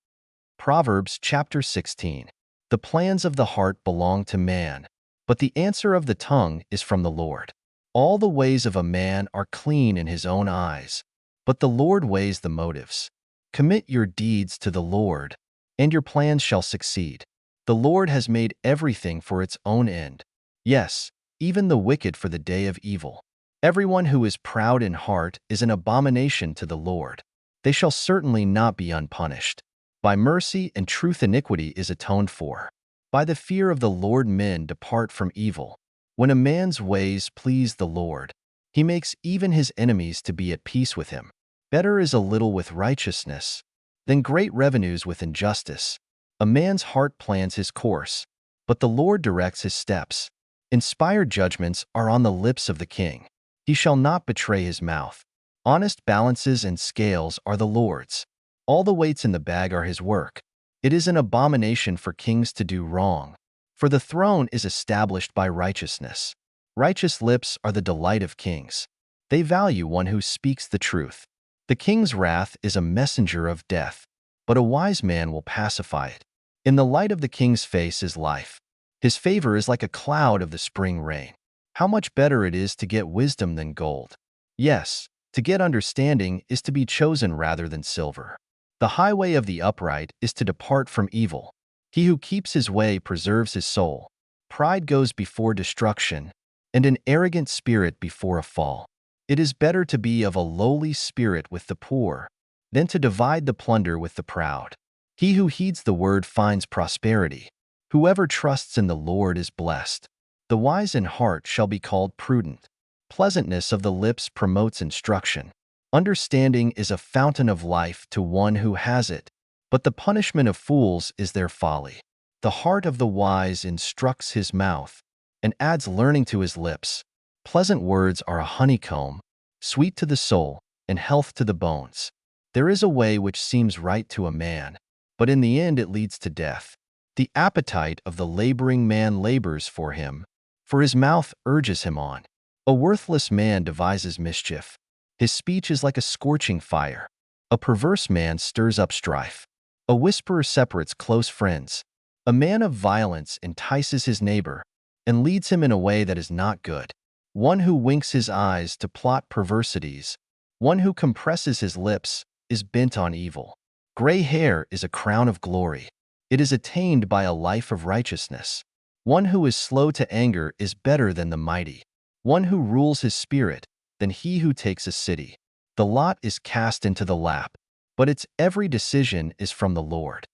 Proverbs chapter 16. The plans of the heart belong to man, but the answer of the tongue is from the Lord. All the ways of a man are clean in his own eyes, but the Lord weighs the motives. Commit your deeds to the Lord, and your plans shall succeed. The Lord has made everything for its own end. Yes, even the wicked for the day of evil. Everyone who is proud in heart is an abomination to the Lord. They shall certainly not be unpunished. By mercy and truth iniquity is atoned for. By the fear of the Lord men depart from evil. When a man's ways please the Lord, he makes even his enemies to be at peace with him. Better is a little with righteousness than great revenues with injustice. A man's heart plans his course, but the Lord directs his steps. Inspired judgments are on the lips of the king. He shall not betray his mouth. Honest balances and scales are the Lord's. All the weights in the bag are his work. It is an abomination for kings to do wrong, for the throne is established by righteousness. Righteous lips are the delight of kings. They value one who speaks the truth. The king's wrath is a messenger of death, but a wise man will pacify it. In the light of the king's face is life. His favor is like a cloud of the spring rain. How much better it is to get wisdom than gold. Yes, to get understanding is to be chosen rather than silver. The highway of the upright is to depart from evil. He who keeps his way preserves his soul. Pride goes before destruction, and an arrogant spirit before a fall. It is better to be of a lowly spirit with the poor than to divide the plunder with the proud. He who heeds the word finds prosperity. Whoever trusts in the Lord is blessed. The wise in heart shall be called prudent. Pleasantness of the lips promotes instruction. Understanding is a fountain of life to one who has it, but the punishment of fools is their folly. The heart of the wise instructs his mouth, and adds learning to his lips. Pleasant words are a honeycomb, sweet to the soul, and health to the bones. There is a way which seems right to a man, but in the end it leads to death. The appetite of the laboring man labors for him, for his mouth urges him on. A worthless man devises mischief. His speech is like a scorching fire. A perverse man stirs up strife. A whisperer separates close friends. A man of violence entices his neighbor, and leads him in a way that is not good. One who winks his eyes to plot perversities, one who compresses his lips, is bent on evil. Gray hair is a crown of glory. It is attained by a life of righteousness. One who is slow to anger is better than the mighty. One who rules his spirit than he who takes a city. The lot is cast into the lap, but its every decision is from the Lord.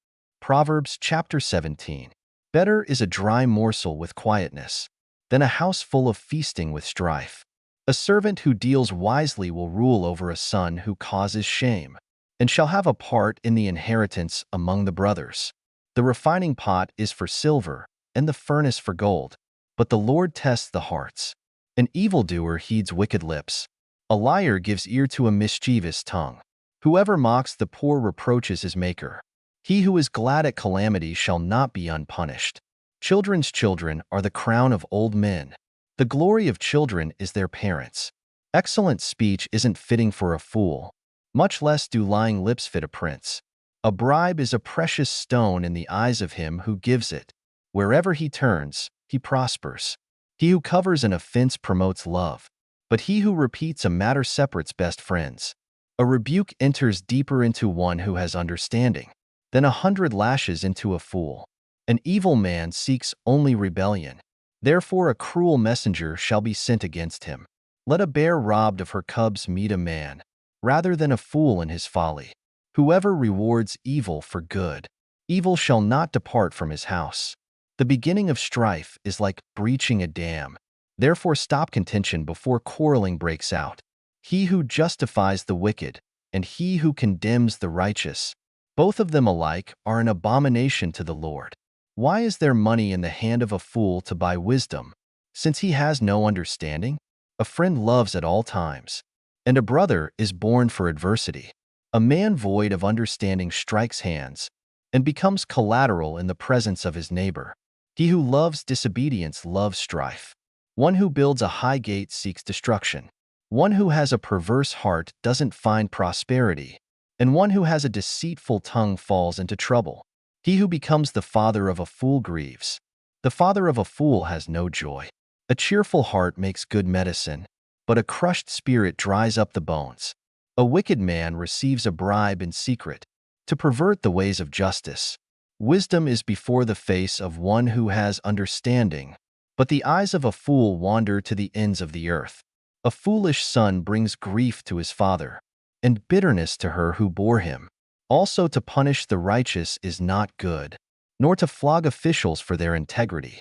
Proverbs chapter 17. Better is a dry morsel with quietness than a house full of feasting with strife. A servant who deals wisely will rule over a son who causes shame, and shall have a part in the inheritance among the brothers. The refining pot is for silver, and the furnace for gold, but the Lord tests the hearts. An evildoer heeds wicked lips. A liar gives ear to a mischievous tongue. Whoever mocks the poor reproaches his maker. He who is glad at calamity shall not be unpunished. Children's children are the crown of old men. The glory of children is their parents. Excellent speech isn't fitting for a fool, much less do lying lips fit a prince. A bribe is a precious stone in the eyes of him who gives it. Wherever he turns, he prospers. He who covers an offense promotes love, but he who repeats a matter separates best friends. A rebuke enters deeper into one who has understanding than 100 lashes into a fool. An evil man seeks only rebellion. Therefore a cruel messenger shall be sent against him. Let a bear robbed of her cubs meet a man, rather than a fool in his folly. Whoever rewards evil for good, evil shall not depart from his house. The beginning of strife is like breaching a dam. Therefore stop contention before quarreling breaks out. He who justifies the wicked, and he who condemns the righteous, both of them alike are an abomination to the Lord. Why is there money in the hand of a fool to buy wisdom, since he has no understanding? A friend loves at all times. and a brother is born for adversity. A man void of understanding strikes hands and becomes collateral in the presence of his neighbor. He who loves disobedience loves strife. One who builds a high gate seeks destruction. One who has a perverse heart doesn't find prosperity, and one who has a deceitful tongue falls into trouble. He who becomes the father of a fool grieves. The father of a fool has no joy. A cheerful heart makes good medicine, but a crushed spirit dries up the bones. A wicked man receives a bribe in secret to pervert the ways of justice. Wisdom is before the face of one who has understanding, but the eyes of a fool wander to the ends of the earth. A foolish son brings grief to his father, and bitterness to her who bore him. Also to punish the righteous is not good, nor to flog officials for their integrity.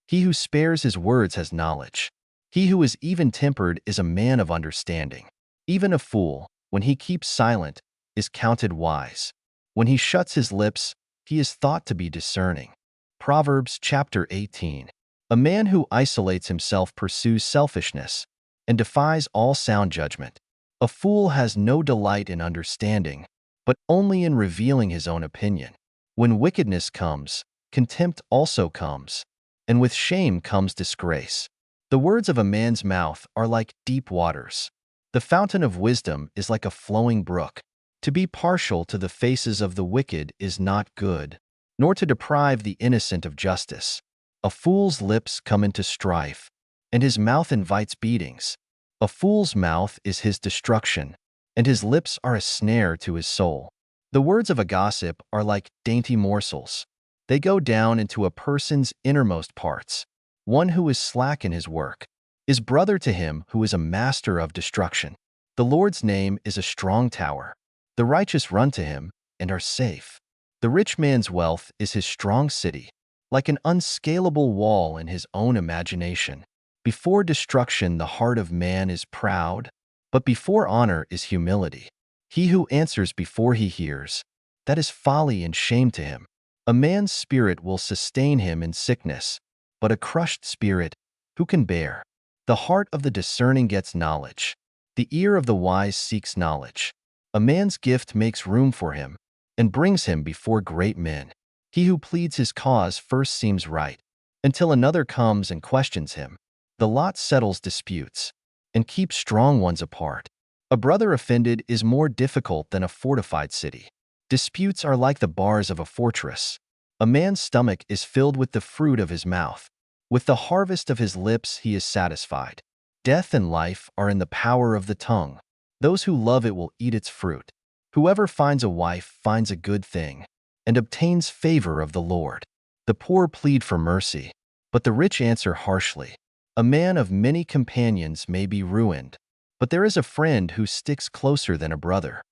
He who spares his words has knowledge. He who is even-tempered is a man of understanding. Even a fool, when he keeps silent, is counted wise. When he shuts his lips, he is thought to be discerning. Proverbs chapter 18. A man who isolates himself pursues selfishness and defies all sound judgment. A fool has no delight in understanding, but only in revealing his own opinion. When wickedness comes, contempt also comes, and with shame comes disgrace. The words of a man's mouth are like deep waters. The fountain of wisdom is like a flowing brook. To be partial to the faces of the wicked is not good, nor to deprive the innocent of justice. A fool's lips come into strife, and his mouth invites beatings. A fool's mouth is his destruction, and his lips are a snare to his soul. The words of a gossip are like dainty morsels. They go down into a person's innermost parts. One who is slack in his work is brother to him who is a master of destruction. The Lord's name is a strong tower. The righteous run to him and are safe. The rich man's wealth is his strong city, like an unscalable wall in his own imagination. Before destruction the heart of man is proud, but before honor is humility. He who answers before he hears, that is folly and shame to him. A man's spirit will sustain him in sickness, but a crushed spirit, who can bear? The heart of the discerning gets knowledge. The ear of the wise seeks knowledge. A man's gift makes room for him and brings him before great men. He who pleads his cause first seems right, until another comes and questions him. The lot settles disputes and keeps strong ones apart. A brother offended is more difficult than a fortified city. Disputes are like the bars of a fortress. A man's stomach is filled with the fruit of his mouth. With the harvest of his lips he is satisfied. Death and life are in the power of the tongue. Those who love it will eat its fruit. Whoever finds a wife finds a good thing and obtains favor of the Lord. The poor plead for mercy, but the rich answer harshly. A man of many companions may be ruined, but there is a friend who sticks closer than a brother.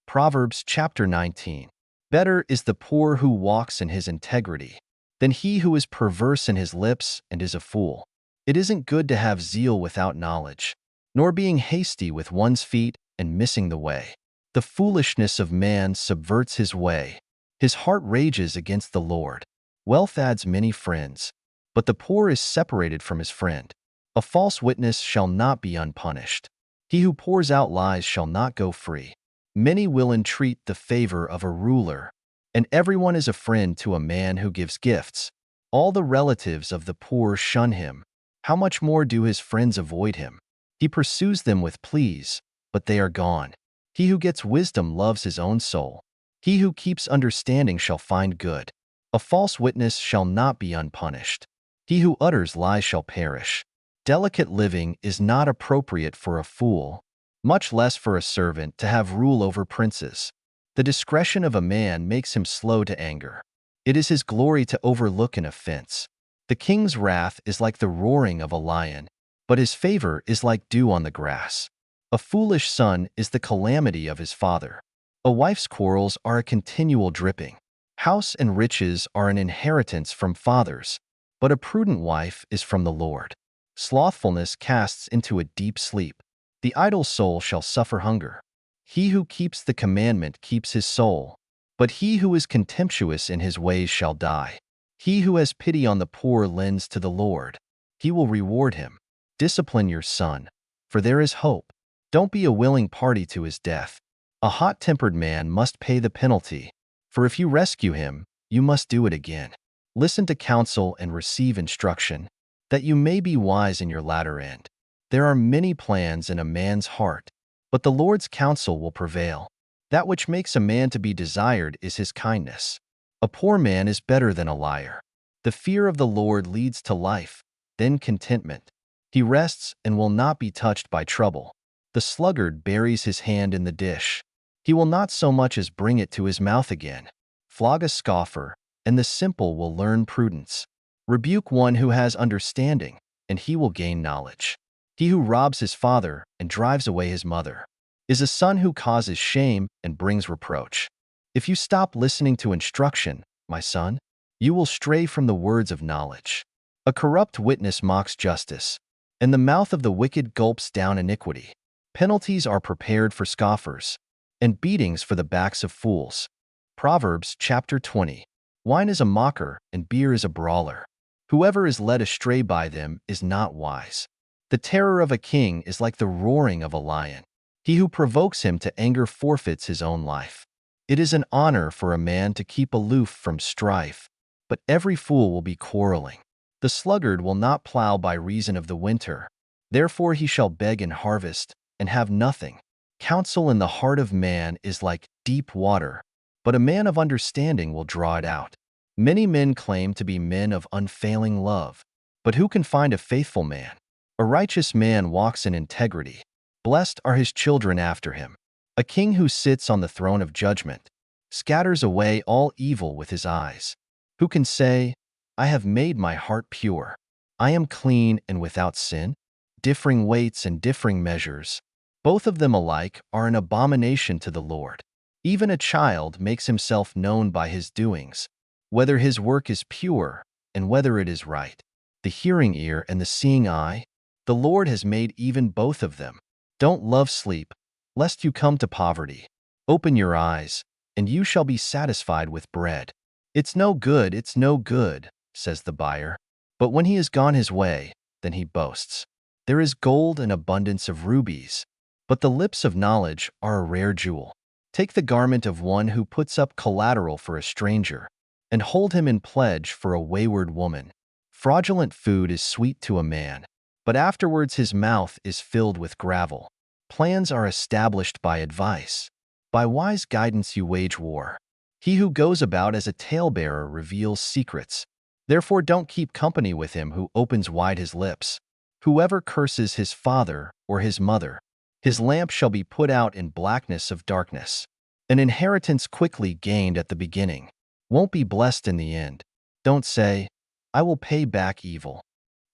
Proverbs chapter 19. Better is the poor who walks in his integrity than he who is perverse in his lips and is a fool. It isn't good to have zeal without knowledge, nor being hasty with one's feet and missing the way. The foolishness of man subverts his way. His heart rages against the Lord. Wealth adds many friends, but the poor is separated from his friend. A false witness shall not be unpunished. He who pours out lies shall not go free. Many will entreat the favor of a ruler, and everyone is a friend to a man who gives gifts. All the relatives of the poor shun him. How much more do his friends avoid him? He pursues them with pleas, but they are gone. He who gets wisdom loves his own soul. He who keeps understanding shall find good. A false witness shall not be unpunished. He who utters lies shall perish. Delicate living is not appropriate for a fool, much less for a servant to have rule over princes. The discretion of a man makes him slow to anger. It is his glory to overlook an offense. The king's wrath is like the roaring of a lion, but his favor is like dew on the grass. A foolish son is the calamity of his father. A wife's quarrels are a continual dripping. House and riches are an inheritance from fathers, but a prudent wife is from the Lord. Slothfulness casts into a deep sleep. The idle soul shall suffer hunger. He who keeps the commandment keeps his soul, but he who is contemptuous in his ways shall die. He who has pity on the poor lends to the Lord. He will reward him. Discipline your son, for there is hope. Don't be a willing party to his death. A hot-tempered man must pay the penalty, for if you rescue him, you must do it again. Listen to counsel and receive instruction, that you may be wise in your latter end. There are many plans in a man's heart, but the Lord's counsel will prevail. That which makes a man to be desired is his kindness. A poor man is better than a liar. The fear of the Lord leads to life, then contentment. He rests and will not be touched by trouble. The sluggard buries his hand in the dish. He will not so much as bring it to his mouth again. Flog a scoffer, and the simple will learn prudence. Rebuke one who has understanding, and he will gain knowledge. He who robs his father and drives away his mother is a son who causes shame and brings reproach. If you stop listening to instruction, my son, you will stray from the words of knowledge. A corrupt witness mocks justice, and the mouth of the wicked gulps down iniquity. Penalties are prepared for scoffers, and beatings for the backs of fools. Proverbs chapter 20. Wine is a mocker, and beer is a brawler. Whoever is led astray by them is not wise. The terror of a king is like the roaring of a lion. He who provokes him to anger forfeits his own life. It is an honor for a man to keep aloof from strife, but every fool will be quarreling. The sluggard will not plow by reason of the winter. Therefore he shall beg in harvest, and have nothing. Counsel in the heart of man is like deep water, but a man of understanding will draw it out. Many men claim to be men of unfailing love, but who can find a faithful man? A righteous man walks in integrity. Blessed are his children after him. A king who sits on the throne of judgment scatters away all evil with his eyes. Who can say, I have made my heart pure. I am clean and without sin? Differing weights and differing measures, both of them alike are an abomination to the Lord. Even a child makes himself known by his doings, whether his work is pure and whether it is right. The hearing ear and the seeing eye, the Lord has made even both of them. Don't love sleep, lest you come to poverty. Open your eyes, and you shall be satisfied with bread. It's no good, says the buyer. But when he has gone his way, then he boasts. There is gold and abundance of rubies, but the lips of knowledge are a rare jewel. Take the garment of one who puts up collateral for a stranger, and hold him in pledge for a wayward woman. Fraudulent food is sweet to a man, but afterwards his mouth is filled with gravel. Plans are established by advice. By wise guidance you wage war. He who goes about as a talebearer reveals secrets. Therefore don't keep company with him who opens wide his lips. Whoever curses his father or his mother, his lamp shall be put out in blackness of darkness. An inheritance quickly gained at the beginning won't be blessed in the end. Don't say, I will pay back evil.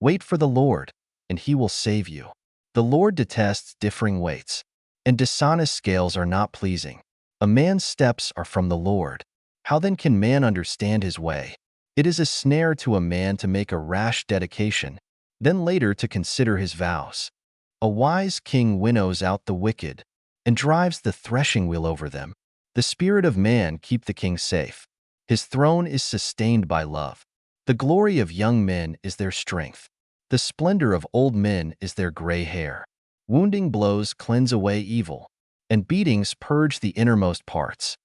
Wait for the Lord, and he will save you. The Lord detests differing weights, and dishonest scales are not pleasing. A man's steps are from the Lord. How then can man understand his way? It is a snare to a man to make a rash dedication, then later to consider his vows. A wise king winnows out the wicked and drives the threshing wheel over them. The spirit of man keep the king safe. His throne is sustained by love. The glory of young men is their strength. The splendor of old men is their gray hair. Wounding blows cleanse away evil, and beatings purge the innermost parts.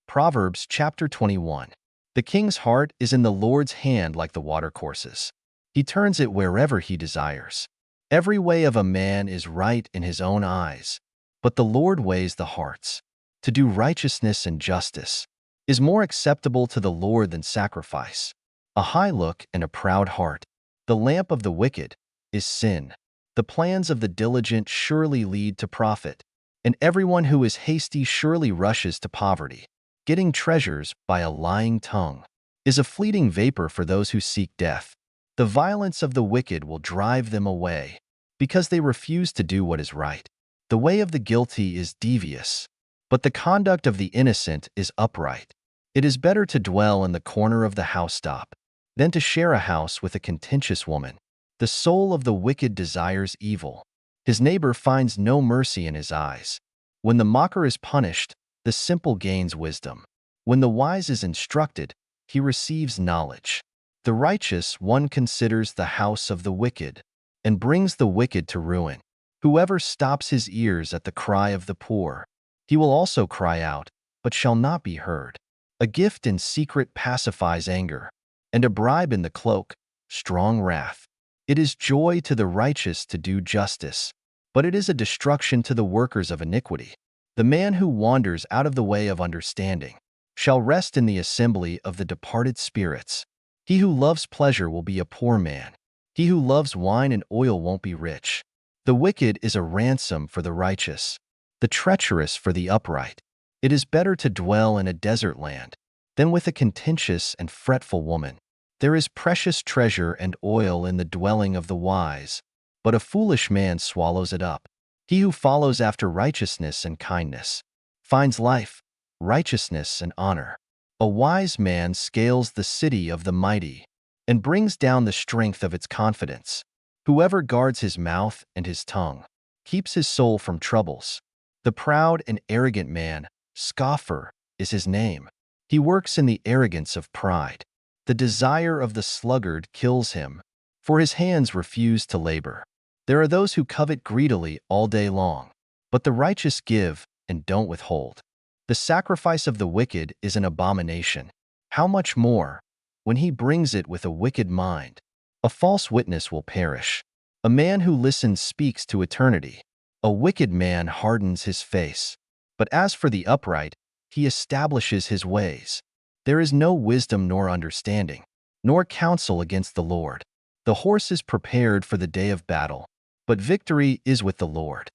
Proverbs chapter 21. The king's heart is in the Lord's hand like the watercourses. He turns it wherever he desires. Every way of a man is right in his own eyes, but the Lord weighs the hearts. To do righteousness and justice is more acceptable to the Lord than sacrifice. A high look and a proud heart, the lamp of the wicked, is sin. The plans of the diligent surely lead to profit, and everyone who is hasty surely rushes to poverty. Getting treasures by a lying tongue is a fleeting vapor for those who seek death. The violence of the wicked will drive them away, because they refuse to do what is right. The way of the guilty is devious, but the conduct of the innocent is upright. It is better to dwell in the corner of the housetop than to share a house with a contentious woman. The soul of the wicked desires evil. His neighbor finds no mercy in his eyes. When the mocker is punished, the simple gains wisdom. When the wise is instructed, he receives knowledge. The righteous one considers the house of the wicked, and brings the wicked to ruin. Whoever stops his ears at the cry of the poor, he will also cry out, but shall not be heard. A gift in secret pacifies anger, and a bribe in the cloak, strong wrath. It is joy to the righteous to do justice, but it is a destruction to the workers of iniquity. The man who wanders out of the way of understanding shall rest in the assembly of the departed spirits. He who loves pleasure will be a poor man. He who loves wine and oil won't be rich. The wicked is a ransom for the righteous, the treacherous for the upright. It is better to dwell in a desert land than with a contentious and fretful woman. There is precious treasure and oil in the dwelling of the wise, but a foolish man swallows it up. He who follows after righteousness and kindness finds life, righteousness, and honor. A wise man scales the city of the mighty and brings down the strength of its confidence. Whoever guards his mouth and his tongue keeps his soul from troubles. The proud and arrogant man, scoffer, is his name. He works in the arrogance of pride. The desire of the sluggard kills him, for his hands refuse to labor. There are those who covet greedily all day long, but the righteous give and don't withhold. The sacrifice of the wicked is an abomination. How much more when he brings it with a wicked mind? A false witness will perish. A man who listens speaks to eternity. A wicked man hardens his face, but as for the upright, he establishes his ways. There is no wisdom nor understanding, nor counsel against the Lord. The horse is prepared for the day of battle, but victory is with the Lord.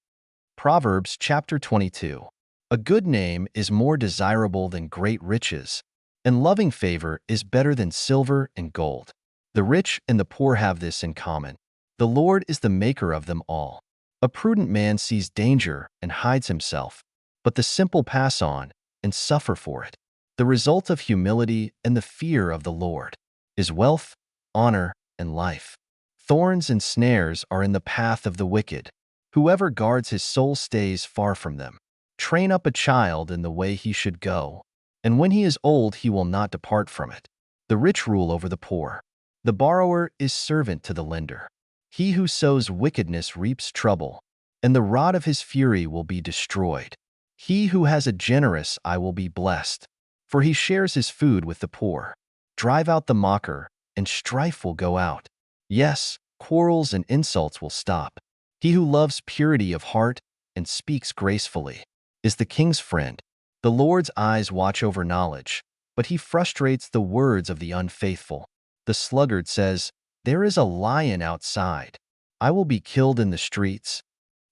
Proverbs chapter 22. A good name is more desirable than great riches, and loving favor is better than silver and gold. The rich and the poor have this in common. The Lord is the maker of them all. A prudent man sees danger and hides himself, but the simple pass on and suffer for it. The result of humility and the fear of the Lord is wealth, honor, and life. Thorns and snares are in the path of the wicked. Whoever guards his soul stays far from them. Train up a child in the way he should go, and when he is old he will not depart from it. The rich rule over the poor. The borrower is servant to the lender. He who sows wickedness reaps trouble, and the rod of his fury will be destroyed. He who has a generous eye will be blessed, for he shares his food with the poor. Drive out the mocker, and strife will go out. Yes, quarrels and insults will stop. He who loves purity of heart and speaks gracefully is the king's friend. The Lord's eyes watch over knowledge, but he frustrates the words of the unfaithful. The sluggard says, "There is a lion outside. I will be killed in the streets."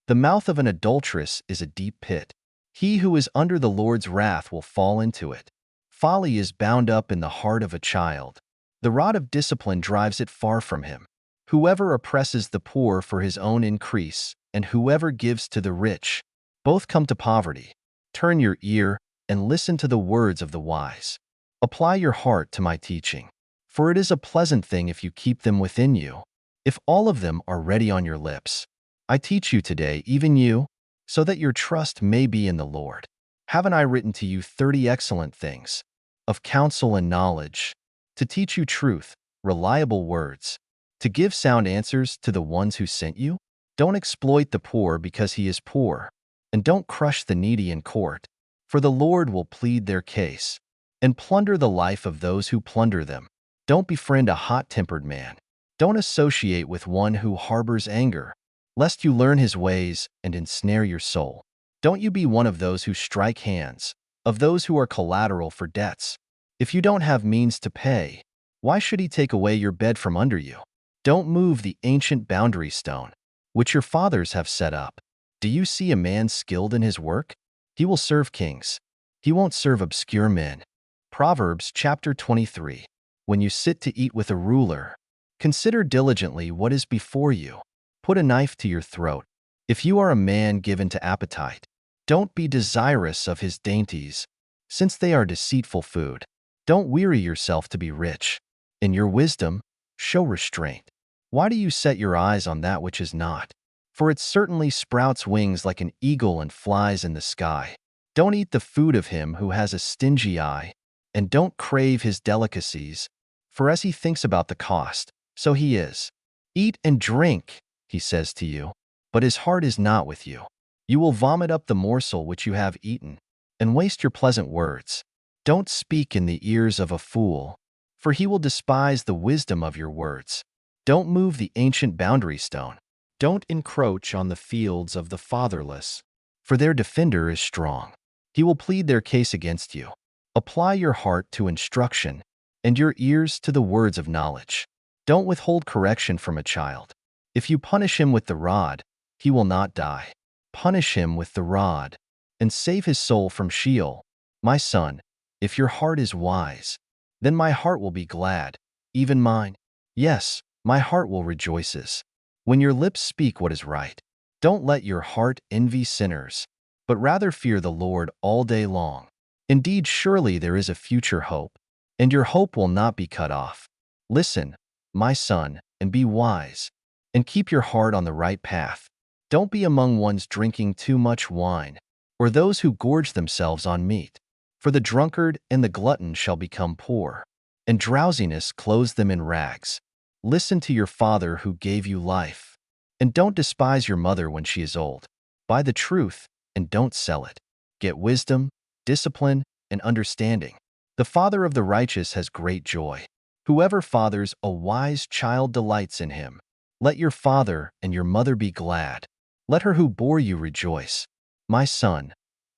The mouth of an adulteress is a deep pit. He who is under the Lord's wrath will fall into it. Folly is bound up in the heart of a child. The rod of discipline drives it far from him. Whoever oppresses the poor for his own increase, and whoever gives to the rich, both come to poverty. Turn your ear and listen to the words of the wise. Apply your heart to my teaching, for it is a pleasant thing if you keep them within you, if all of them are ready on your lips. I teach you today, even you, so that your trust may be in the Lord. Haven't I written to you 30 excellent things, of counsel and knowledge, to teach you truth, reliable words, to give sound answers to the ones who sent you? Don't exploit the poor because he is poor, and don't crush the needy in court, for the Lord will plead their case, and plunder the life of those who plunder them. Don't befriend a hot-tempered man. Don't associate with one who harbors anger, lest you learn his ways and ensnare your soul. Don't you be one of those who strike hands, of those who are collateral for debts. If you don't have means to pay, why should he take away your bed from under you? Don't move the ancient boundary stone, which your fathers have set up. Do you see a man skilled in his work? He will serve kings. He won't serve obscure men. Proverbs chapter 23. When you sit to eat with a ruler, consider diligently what is before you. Put a knife to your throat. If you are a man given to appetite, don't be desirous of his dainties, since they are deceitful food. Don't weary yourself to be rich. In your wisdom, show restraint. Why do you set your eyes on that which is not? For it certainly sprouts wings like an eagle and flies in the sky. Don't eat the food of him who has a stingy eye, and don't crave his delicacies, for as he thinks about the cost, so he is. Eat and drink, he says to you, but his heart is not with you. You will vomit up the morsel which you have eaten, and waste your pleasant words. Don't speak in the ears of a fool, for he will despise the wisdom of your words. Don't move the ancient boundary stone. Don't encroach on the fields of the fatherless, for their defender is strong. He will plead their case against you. Apply your heart to instruction and your ears to the words of knowledge. Don't withhold correction from a child. If you punish him with the rod, he will not die. Punish him with the rod and save his soul from Sheol. My son, if your heart is wise, then my heart will be glad, even mine. Yes, my heart will rejoices. When your lips speak what is right, don't let your heart envy sinners, but rather fear the Lord all day long. Indeed, surely there is a future hope, and your hope will not be cut off. Listen, my son, and be wise, and keep your heart on the right path. Don't be among ones drinking too much wine, or those who gorge themselves on meat. For the drunkard and the glutton shall become poor, and drowsiness clothes them in rags. Listen to your father who gave you life, and don't despise your mother when she is old. Buy the truth, and don't sell it. Get wisdom, discipline, and understanding. The father of the righteous has great joy. Whoever fathers a wise child delights in him. Let your father and your mother be glad. Let her who bore you rejoice. My son,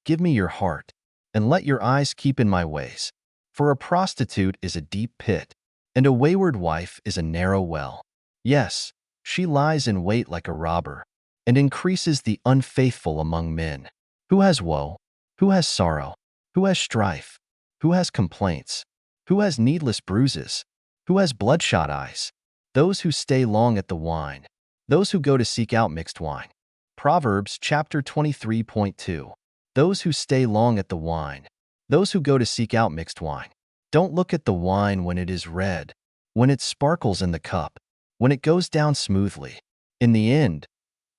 give me your heart, and let your eyes keep in my ways. For a prostitute is a deep pit, and a wayward wife is a narrow well. Yes, she lies in wait like a robber, and increases the unfaithful among men. Who has woe? Who has sorrow? Who has strife? Who has complaints? Who has needless bruises? Who has bloodshot eyes? Those who stay long at the wine, those who go to seek out mixed wine. Proverbs chapter 23.2. Those who stay long at the wine, those who go to seek out mixed wine. Don't look at the wine when it is red, when it sparkles in the cup, when it goes down smoothly. In the end,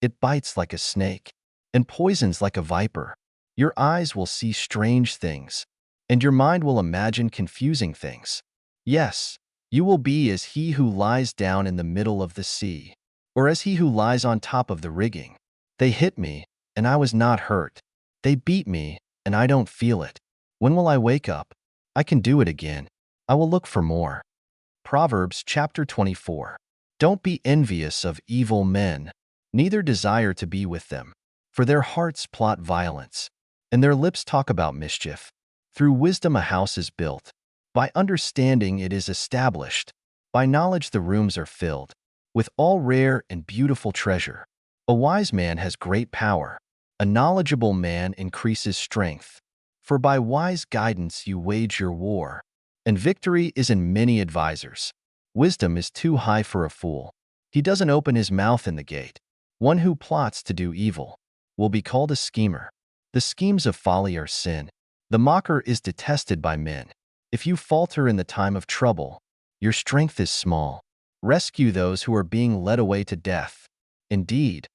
it bites like a snake and poisons like a viper. Your eyes will see strange things, and your mind will imagine confusing things. Yes, you will be as he who lies down in the middle of the sea, or as he who lies on top of the rigging. They hit me, and I was not hurt. They beat me, and I don't feel it. When will I wake up? I can do it again. I will look for more. Proverbs chapter 24. Don't be envious of evil men, neither desire to be with them. For their hearts plot violence, and their lips talk about mischief. Through wisdom a house is built. By understanding it is established. By knowledge the rooms are filled with all rare and beautiful treasure. A wise man has great power. A knowledgeable man increases strength. For by wise guidance you wage your war, and victory is in many advisers. Wisdom is too high for a fool. He doesn't open his mouth in the gate. One who plots to do evil will be called a schemer. The schemes of folly are sin. The mocker is detested by men. If you falter in the time of trouble, your strength is small. Rescue those who are being led away to death. Indeed,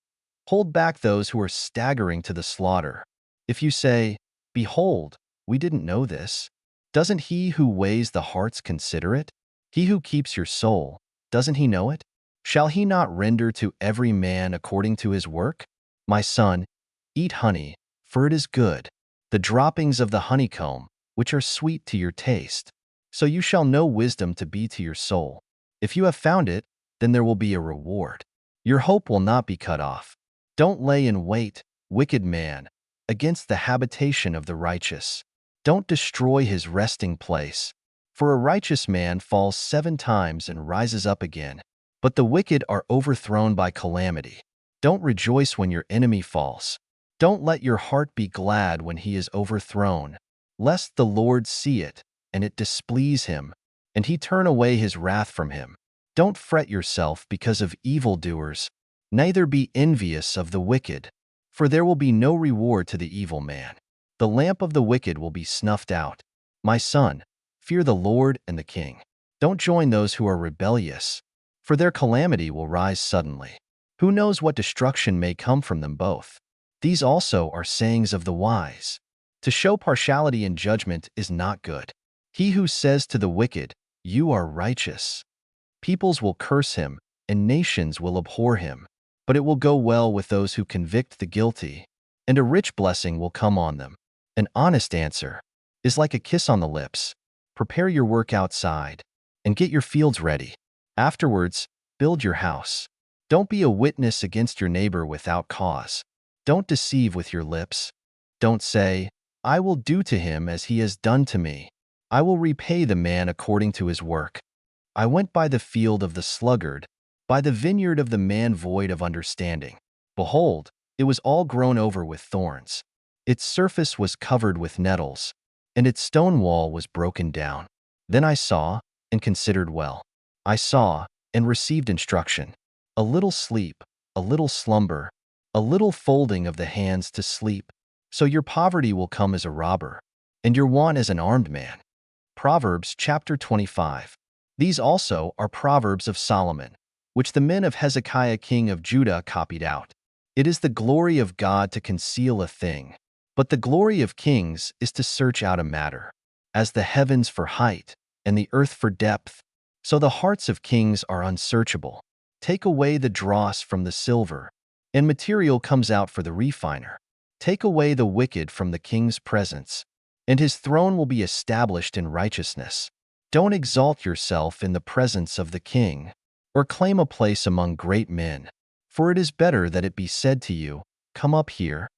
hold back those who are staggering to the slaughter. If you say, "Behold, we didn't know this," doesn't he who weighs the hearts consider it? He who keeps your soul, doesn't he know it? Shall he not render to every man according to his work? My son, eat honey, for it is good, the droppings of the honeycomb, which are sweet to your taste. So you shall know wisdom to be to your soul. If you have found it, then there will be a reward. Your hope will not be cut off. Don't lay in wait, wicked man, against the habitation of the righteous. Don't destroy his resting place. For a righteous man falls 7 times and rises up again, but the wicked are overthrown by calamity. Don't rejoice when your enemy falls. Don't let your heart be glad when he is overthrown, lest the Lord see it, and it displease him, and he turn away his wrath from him. Don't fret yourself because of evildoers, neither be envious of the wicked, for there will be no reward to the evil man. The lamp of the wicked will be snuffed out. My son, fear the Lord and the king. Don't join those who are rebellious, for their calamity will rise suddenly. Who knows what destruction may come from them both? These also are sayings of the wise. To show partiality in judgment is not good. He who says to the wicked, "You are righteous," peoples will curse him, and nations will abhor him. but it will go well with those who convict the guilty, and a rich blessing will come on them. An honest answer is like a kiss on the lips. Prepare your work outside and get your fields ready. Afterwards, build your house. Don't be a witness against your neighbor without cause. Don't deceive with your lips. Don't say, I will do to him as he has done to me. I will repay the man according to his work. I went by the field of the sluggard, by the vineyard of the man void of understanding. Behold, it was all grown over with thorns. Its surface was covered with nettles, and its stone wall was broken down. Then I saw and considered well. I saw and received instruction. A little sleep, a little slumber, a little folding of the hands to sleep. So your poverty will come as a robber, and your want as an armed man. Proverbs chapter 25. These also are Proverbs of Solomon, which the men of Hezekiah king of Judah copied out. It is the glory of God to conceal a thing, but the glory of kings is to search out a matter. As the heavens for height, and the earth for depth, so the hearts of kings are unsearchable. Take away the dross from the silver, and material comes out for the refiner. Take away the wicked from the king's presence, and his throne will be established in righteousness. Don't exalt yourself in the presence of the king, or claim a place among great men, for it is better that it be said to you, Come up here,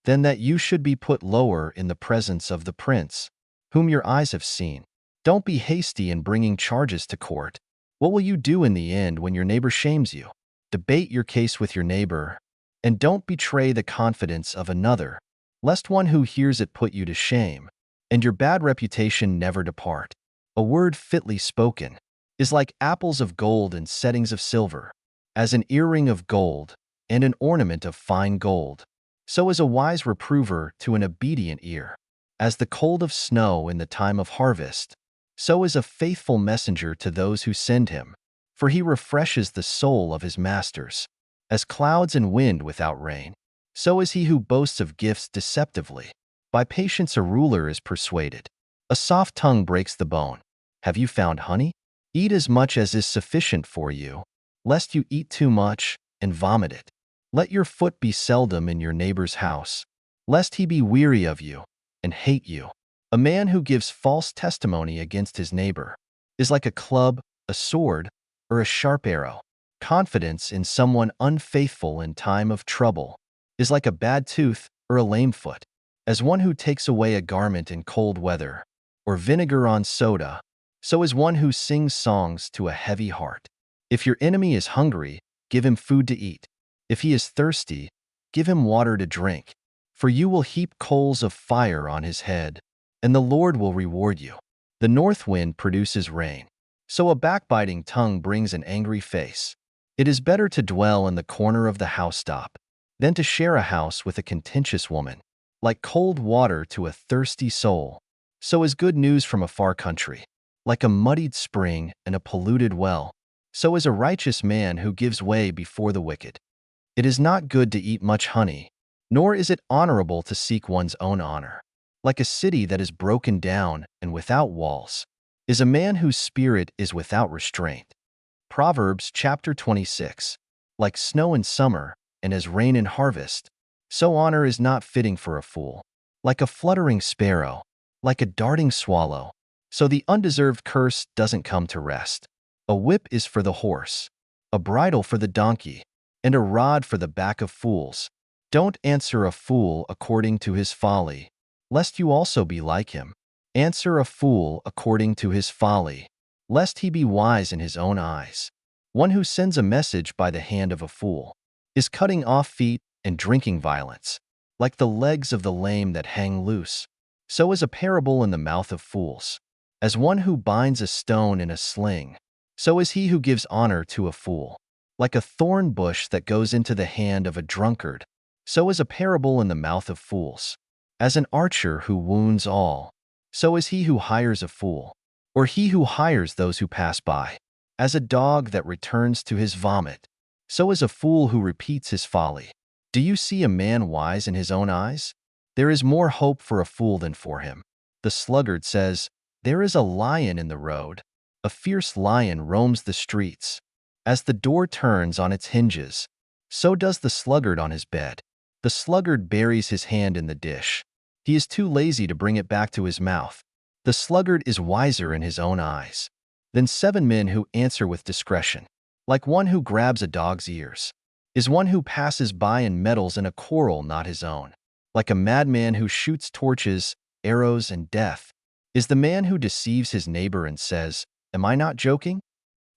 than that you should be put lower in the presence of the prince, whom your eyes have seen. Don't be hasty in bringing charges to court. What will you do in the end when your neighbor shames you? Debate your case with your neighbor, and don't betray the confidence of another, lest one who hears it put you to shame, and your bad reputation never depart. A word fitly spoken is like apples of gold and settings of silver, as an earring of gold and an ornament of fine gold. So is a wise reprover to an obedient ear. As the cold of snow in the time of harvest, so is a faithful messenger to those who send him, for he refreshes the soul of his masters. As clouds and wind without rain, so is he who boasts of gifts deceptively. By patience a ruler is persuaded. A soft tongue breaks the bone. Have you found honey? Eat as much as is sufficient for you, lest you eat too much and vomit it. Let your foot be seldom in your neighbor's house, lest he be weary of you and hate you. A man who gives false testimony against his neighbor is like a club, a sword, or a sharp arrow. Confidence in someone unfaithful in time of trouble is like a bad tooth or a lame foot. As one who takes away a garment in cold weather, or vinegar on soda, so is one who sings songs to a heavy heart. If your enemy is hungry, give him food to eat. If he is thirsty, give him water to drink. For you will heap coals of fire on his head, and the Lord will reward you. The north wind produces rain, so a backbiting tongue brings an angry face. It is better to dwell in the corner of the housetop than to share a house with a contentious woman. Like cold water to a thirsty soul, so is good news from a far country. Like a muddied spring and a polluted well, so is a righteous man who gives way before the wicked. It is not good to eat much honey, nor is it honorable to seek one's own honor. Like a city that is broken down and without walls, is a man whose spirit is without restraint. Proverbs chapter 26. Like snow in summer and as rain in harvest, so honor is not fitting for a fool. Like a fluttering sparrow, like a darting swallow, so the undeserved curse doesn't come to rest. A whip is for the horse, a bridle for the donkey, and a rod for the back of fools. Don't answer a fool according to his folly, lest you also be like him. Answer a fool according to his folly, lest he be wise in his own eyes. One who sends a message by the hand of a fool is cutting off feet and drinking violence. Like the legs of the lame that hang loose, so is a parable in the mouth of fools. As one who binds a stone in a sling, so is he who gives honor to a fool. Like a thorn bush that goes into the hand of a drunkard, so is a parable in the mouth of fools. As an archer who wounds all, so is he who hires a fool, or he who hires those who pass by. As a dog that returns to his vomit, so is a fool who repeats his folly. Do you see a man wise in his own eyes? There is more hope for a fool than for him. The sluggard says, There is a lion in the road. A fierce lion roams the streets. As the door turns on its hinges, So does the sluggard on his bed. The sluggard buries his hand in the dish. He is too lazy to bring it back to his mouth. The sluggard is wiser in his own eyes than 7 men who answer with discretion. Like one who grabs a dog's ears is one who passes by and meddles in a quarrel not his own. Like a madman who shoots torches, arrows, and death is the man who deceives his neighbor and says, "Am I not joking?"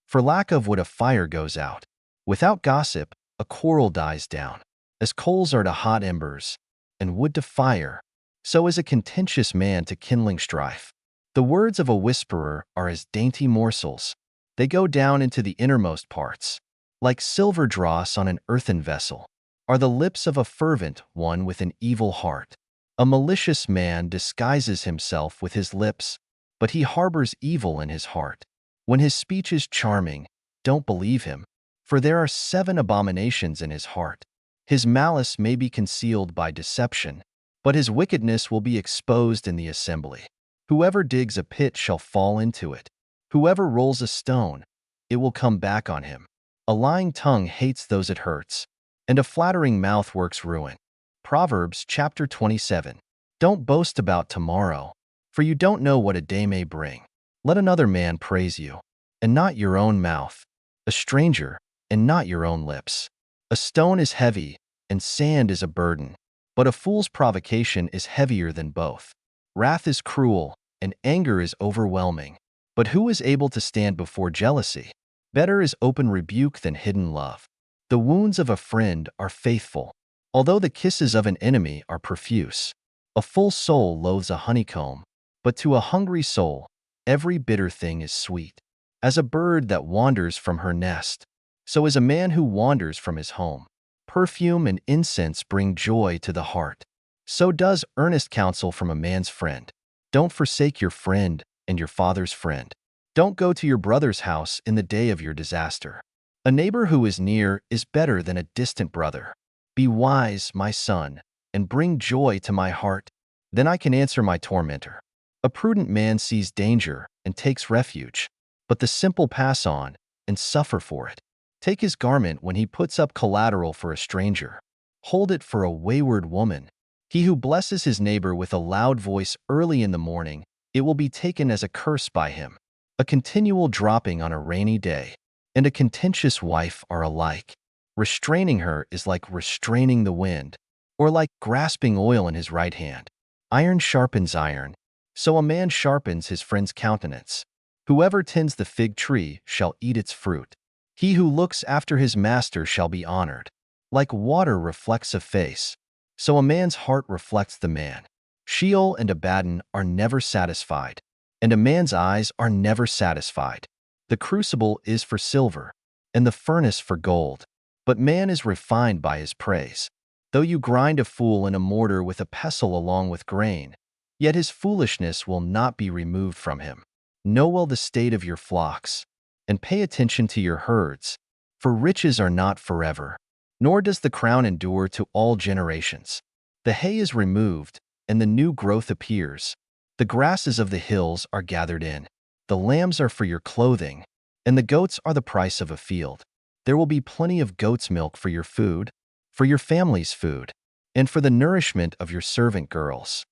For lack of wood a fire goes out. Without gossip, a quarrel dies down. As coals are to hot embers, and wood to fire, so is a contentious man to kindling strife. The words of a whisperer are as dainty morsels. They go down into the innermost parts. Like silver dross on an earthen vessel are the lips of a fervent one with an evil heart. A malicious man disguises himself with his lips, but he harbors evil in his heart. When his speech is charming, don't believe him, for there are 7 abominations in his heart. His malice may be concealed by deception, but his wickedness will be exposed in the assembly. Whoever digs a pit shall fall into it. Whoever rolls a stone, it will come back on him. A lying tongue hates those it hurts, and a flattering mouth works ruin. Proverbs chapter 27. Don't boast about tomorrow, for you don't know what a day may bring. Let another man praise you, and not your own mouth, a stranger, and not your own lips. A stone is heavy, and sand is a burden, but a fool's provocation is heavier than both. Wrath is cruel, and anger is overwhelming. But who is able to stand before jealousy? Better is open rebuke than hidden love. The wounds of a friend are faithful, although the kisses of an enemy are profuse. A full soul loathes a honeycomb, but to a hungry soul, every bitter thing is sweet. As a bird that wanders from her nest, so is a man who wanders from his home. Perfume and incense bring joy to the heart. So does earnest counsel from a man's friend. Don't forsake your friend and your father's friend. Don't go to your brother's house in the day of your disaster. A neighbor who is near is better than a distant brother. Be wise, my son, and bring joy to my heart. Then I can answer my tormentor. A prudent man sees danger and takes refuge, but the simple pass on and suffer for it. Take his garment when he puts up collateral for a stranger. Hold it for a wayward woman. He who blesses his neighbor with a loud voice early in the morning, it will be taken as a curse by him. A continual dropping on a rainy day and a contentious wife are alike. Restraining her is like restraining the wind, or like grasping oil in his right hand. Iron sharpens iron, so a man sharpens his friend's countenance. Whoever tends the fig tree shall eat its fruit. He who looks after his master shall be honored. Like water reflects a face, so a man's heart reflects the man. Sheol and Abaddon are never satisfied, and a man's eyes are never satisfied. The crucible is for silver, and the furnace for gold, but man is refined by his praise. Though you grind a fool in a mortar with a pestle along with grain, yet his foolishness will not be removed from him. Know well the state of your flocks, and pay attention to your herds, for riches are not forever, nor does the crown endure to all generations. The hay is removed, and the new growth appears. The grasses of the hills are gathered in. The lambs are for your clothing, and the goats are the price of a field. There will be plenty of goat's milk for your food, for your family's food, and for the nourishment of your servant girls.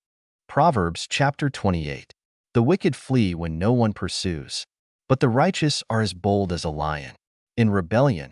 Proverbs chapter 28. The wicked flee when no one pursues, but the righteous are as bold as a lion. In rebellion,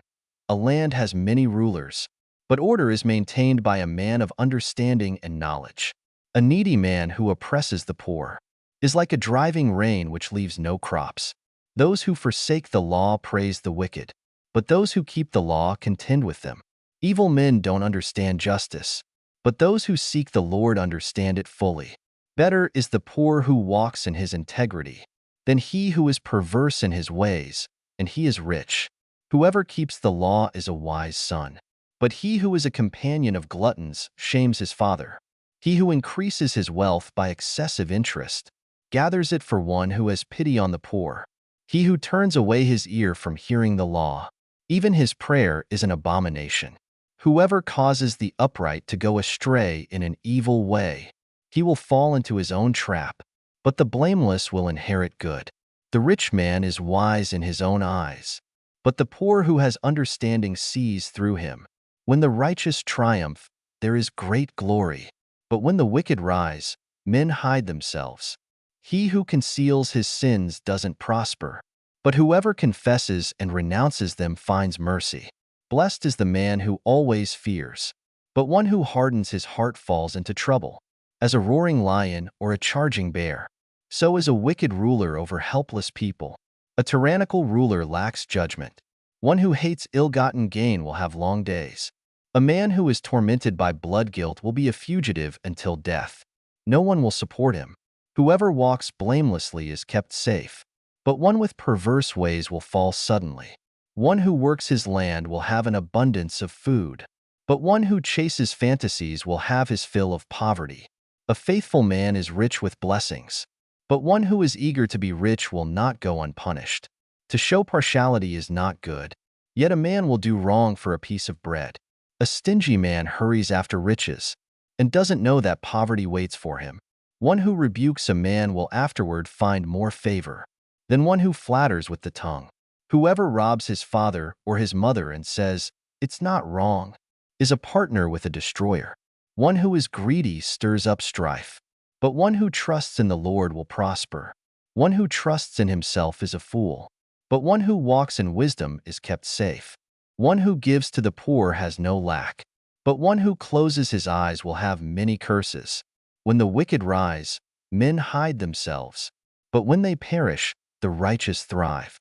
a land has many rulers, but order is maintained by a man of understanding and knowledge. A needy man who oppresses the poor is like a driving rain which leaves no crops. Those who forsake the law praise the wicked, but those who keep the law contend with them. Evil men don't understand justice, but those who seek the Lord understand it fully. Better is the poor who walks in his integrity than he who is perverse in his ways, and he is rich. Whoever keeps the law is a wise son, but he who is a companion of gluttons shames his father. He who increases his wealth by excessive interest gathers it for one who has pity on the poor. He who turns away his ear from hearing the law, even his prayer is an abomination. Whoever causes the upright to go astray in an evil way, he will fall into his own trap, but the blameless will inherit good. The rich man is wise in his own eyes, but the poor who has understanding sees through him. When the righteous triumph, there is great glory. But when the wicked rise, men hide themselves. He who conceals his sins doesn't prosper, but whoever confesses and renounces them finds mercy. Blessed is the man who always fears, but one who hardens his heart falls into trouble. As a roaring lion or a charging bear, so is a wicked ruler over helpless people. A tyrannical ruler lacks judgment. One who hates ill-gotten gain will have long days. A man who is tormented by blood guilt will be a fugitive until death. No one will support him. Whoever walks blamelessly is kept safe, but one with perverse ways will fall suddenly. One who works his land will have an abundance of food, but one who chases fantasies will have his fill of poverty. A faithful man is rich with blessings, but one who is eager to be rich will not go unpunished. To show partiality is not good, yet a man will do wrong for a piece of bread. A stingy man hurries after riches and doesn't know that poverty waits for him. One who rebukes a man will afterward find more favor than one who flatters with the tongue. Whoever robs his father or his mother and says, "It's not wrong," is a partner with a destroyer. One who is greedy stirs up strife, but one who trusts in the Lord will prosper. One who trusts in himself is a fool, but one who walks in wisdom is kept safe. One who gives to the poor has no lack, but one who closes his eyes will have many curses. When the wicked rise, men hide themselves, but when they perish, the righteous thrive.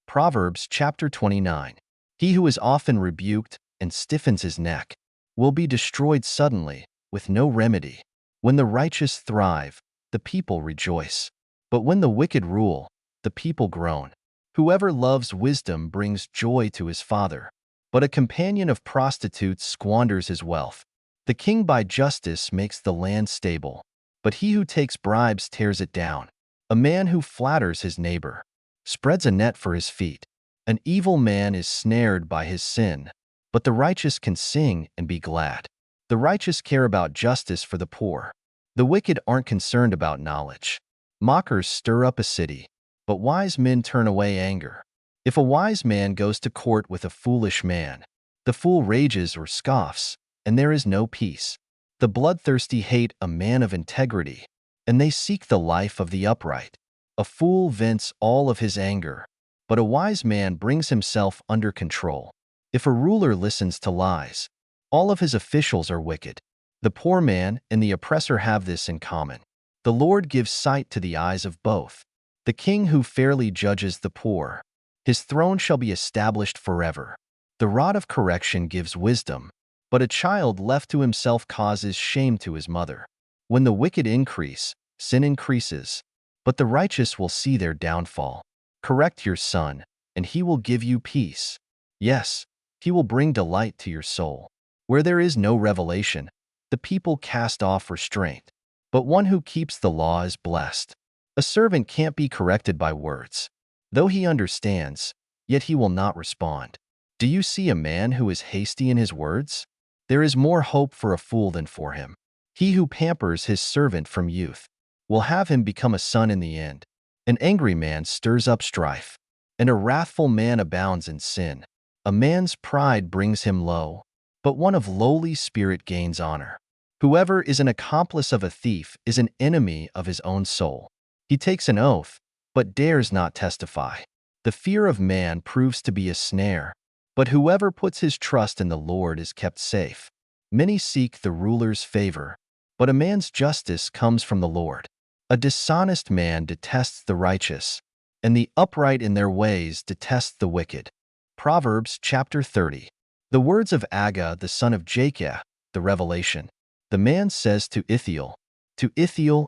Proverbs chapter 29. He who is often rebuked and stiffens his neck will be destroyed suddenly, with no remedy. When the righteous thrive, the people rejoice, but when the wicked rule, the people groan. Whoever loves wisdom brings joy to his father, but a companion of prostitutes squanders his wealth. The king by justice makes the land stable, but he who takes bribes tears it down. A man who flatters his neighbor spreads a net for his feet. An evil man is snared by his sin, but the righteous can sing and be glad. The righteous care about justice for the poor. The wicked aren't concerned about knowledge. Mockers stir up a city, but wise men turn away anger. If a wise man goes to court with a foolish man, the fool rages or scoffs, and there is no peace. The bloodthirsty hate a man of integrity, and they seek the life of the upright. A fool vents all of his anger, but a wise man brings himself under control. If a ruler listens to lies, all of his officials are wicked. The poor man and the oppressor have this in common. The Lord gives sight to the eyes of both. The king who fairly judges the poor, his throne shall be established forever. The rod of correction gives wisdom, but a child left to himself causes shame to his mother. When the wicked increase, sin increases, but the righteous will see their downfall. Correct your son, and he will give you peace. Yes, he will bring delight to your soul. Where there is no revelation, the people cast off restraint, but one who keeps the law is blessed. A servant can't be corrected by words. Though he understands, yet he will not respond. Do you see a man who is hasty in his words? There is more hope for a fool than for him. He who pampers his servant from youth will have him become a son in the end. An angry man stirs up strife, and a wrathful man abounds in sin. A man's pride brings him low, but one of lowly spirit gains honor. Whoever is an accomplice of a thief is an enemy of his own soul. He takes an oath, but dares not testify. The fear of man proves to be a snare, but whoever puts his trust in the Lord is kept safe. Many seek the ruler's favor, but a man's justice comes from the Lord. A dishonest man detests the righteous, and the upright in their ways detest the wicked. Proverbs chapter 30. The words of Agag the son of Jacob, the revelation. The man says to Ithiel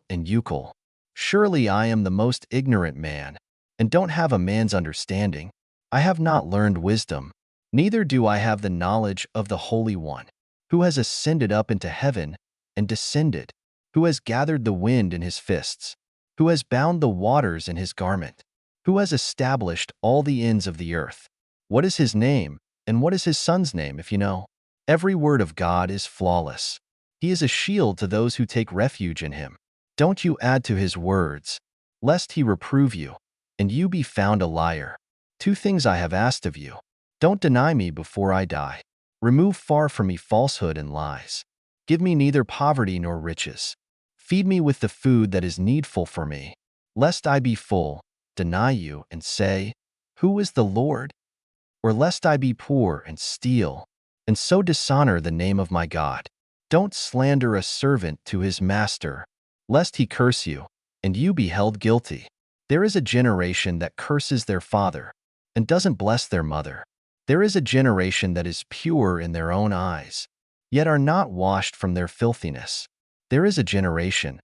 and Ucal, "Surely I am the most ignorant man, and don't have a man's understanding. I have not learned wisdom, neither do I have the knowledge of the Holy One, who has ascended up into heaven and descended, who has gathered the wind in his fists, who has bound the waters in his garment, who has established all the ends of the earth. What is his name, and what is his son's name, if you know? Every word of God is flawless. He is a shield to those who take refuge in him. Don't you add to his words, lest he reprove you, and you be found a liar. 2 things I have asked of you. Don't deny me before I die. Remove far from me falsehood and lies. Give me neither poverty nor riches. Feed me with the food that is needful for me, lest I be full, deny you, and say, Who is the Lord? Or lest I be poor and steal, and so dishonor the name of my God. Don't slander a servant to his master, lest he curse you, and you be held guilty. There is a generation that curses their father, and doesn't bless their mother. There is a generation that is pure in their own eyes, yet are not washed from their filthiness. There is a generation,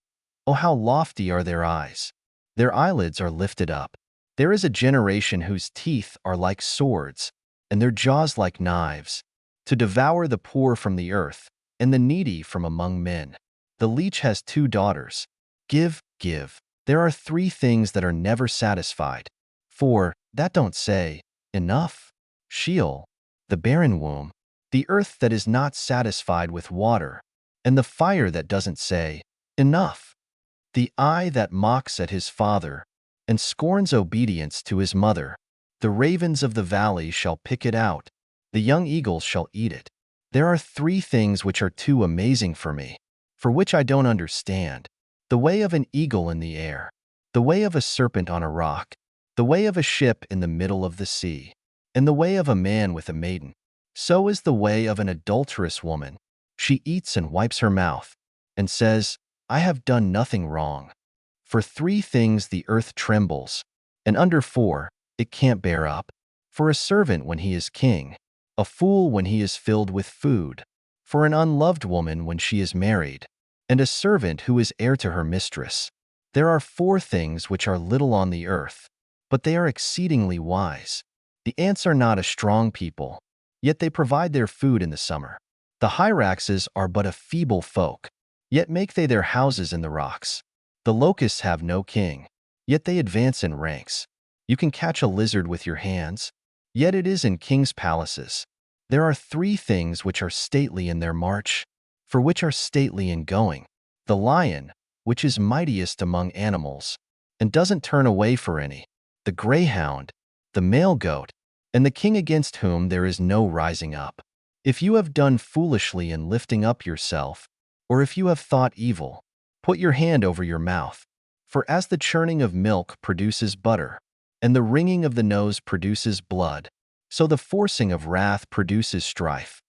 oh how lofty are their eyes! Their eyelids are lifted up. There is a generation whose teeth are like swords, and their jaws like knives, to devour the poor from the earth, and the needy from among men. The leech has 2 daughters. Give, give. There are 3 things that are never satisfied. 4 that don't say, Enough. Sheol, the barren womb, the earth that is not satisfied with water, and the fire that doesn't say, Enough. The eye that mocks at his father, and scorns obedience to his mother. The ravens of the valley shall pick it out. The young eagles shall eat it. There are 3 things which are too amazing for me, for which I don't understand. The way of an eagle in the air, the way of a serpent on a rock, the way of a ship in the middle of the sea, and the way of a man with a maiden. So is the way of an adulterous woman. She eats and wipes her mouth, and says, I have done nothing wrong. For 3 things the earth trembles, and under 4 it can't bear up. For a servant when he is king, a fool when he is filled with food, for an unloved woman when she is married, and a servant who is heir to her mistress. There are 4 things which are little on the earth, but they are exceedingly wise. The ants are not a strong people, yet they provide their food in the summer. The hyraxes are but a feeble folk, yet make they their houses in the rocks. The locusts have no king, yet they advance in ranks. You can catch a lizard with your hands, yet it is in kings' palaces. There are 3 things which are stately in their march, for which are stately in going. The lion, which is mightiest among animals, and doesn't turn away for any. The greyhound, the male goat, and the king against whom there is no rising up. If you have done foolishly in lifting up yourself, or if you have thought evil, put your hand over your mouth. For as the churning of milk produces butter, and the wringing of the nose produces blood, so the forcing of wrath produces strife.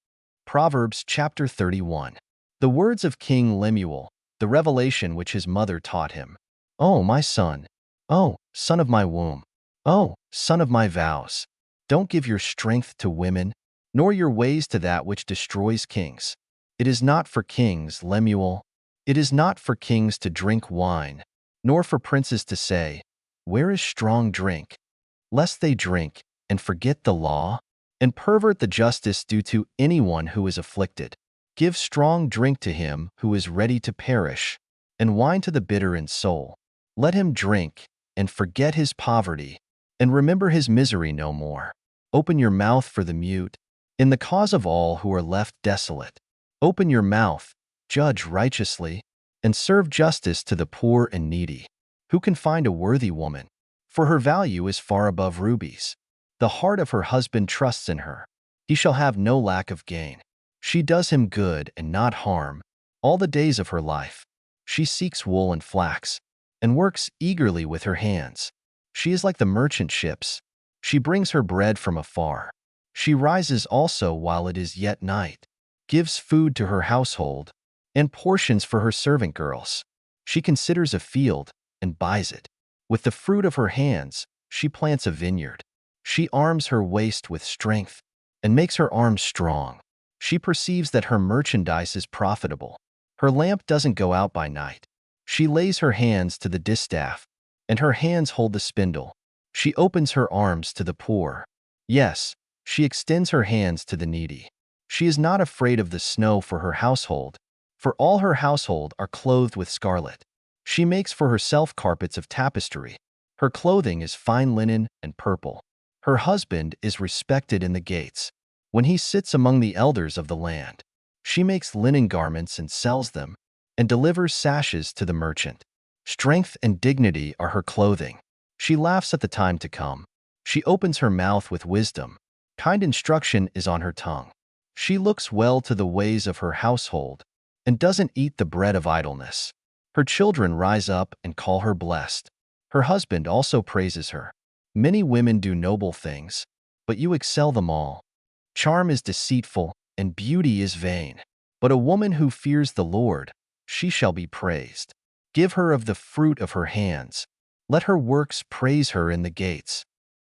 Proverbs chapter 31. The words of King Lemuel, the revelation which his mother taught him. O my son, O son of my womb, O son of my vows, don't give your strength to women, nor your ways to that which destroys kings. It is not for kings, Lemuel, it is not for kings to drink wine, nor for princes to say, Where is strong drink? Lest they drink, and forget the law, and pervert the justice due to anyone who is afflicted. Give strong drink to him who is ready to perish, and wine to the bitter in soul. Let him drink, and forget his poverty, and remember his misery no more. Open your mouth for the mute, in the cause of all who are left desolate. Open your mouth, judge righteously, and serve justice to the poor and needy. Who can find a worthy woman? For her value is far above rubies. The heart of her husband trusts in her. He shall have no lack of gain. She does him good and not harm all the days of her life. She seeks wool and flax, and works eagerly with her hands. She is like the merchant ships. She brings her bread from afar. She rises also while it is yet night, gives food to her household, and portions for her servant girls. She considers a field and buys it. With the fruit of her hands, she plants a vineyard. She arms her waist with strength and makes her arms strong. She perceives that her merchandise is profitable. Her lamp doesn't go out by night. She lays her hands to the distaff, and her hands hold the spindle. She opens her arms to the poor. Yes, she extends her hands to the needy. She is not afraid of the snow for her household, for all her household are clothed with scarlet. She makes for herself carpets of tapestry. Her clothing is fine linen and purple. Her husband is respected in the gates, when he sits among the elders of the land. She makes linen garments and sells them, and delivers sashes to the merchant. Strength and dignity are her clothing. She laughs at the time to come. She opens her mouth with wisdom. Kind instruction is on her tongue. She looks well to the ways of her household and doesn't eat the bread of idleness. Her children rise up and call her blessed. Her husband also praises her. Many women do noble things, but you excel them all. Charm is deceitful, and beauty is vain. But a woman who fears the Lord, she shall be praised. Give her of the fruit of her hands. Let her works praise her in the gates.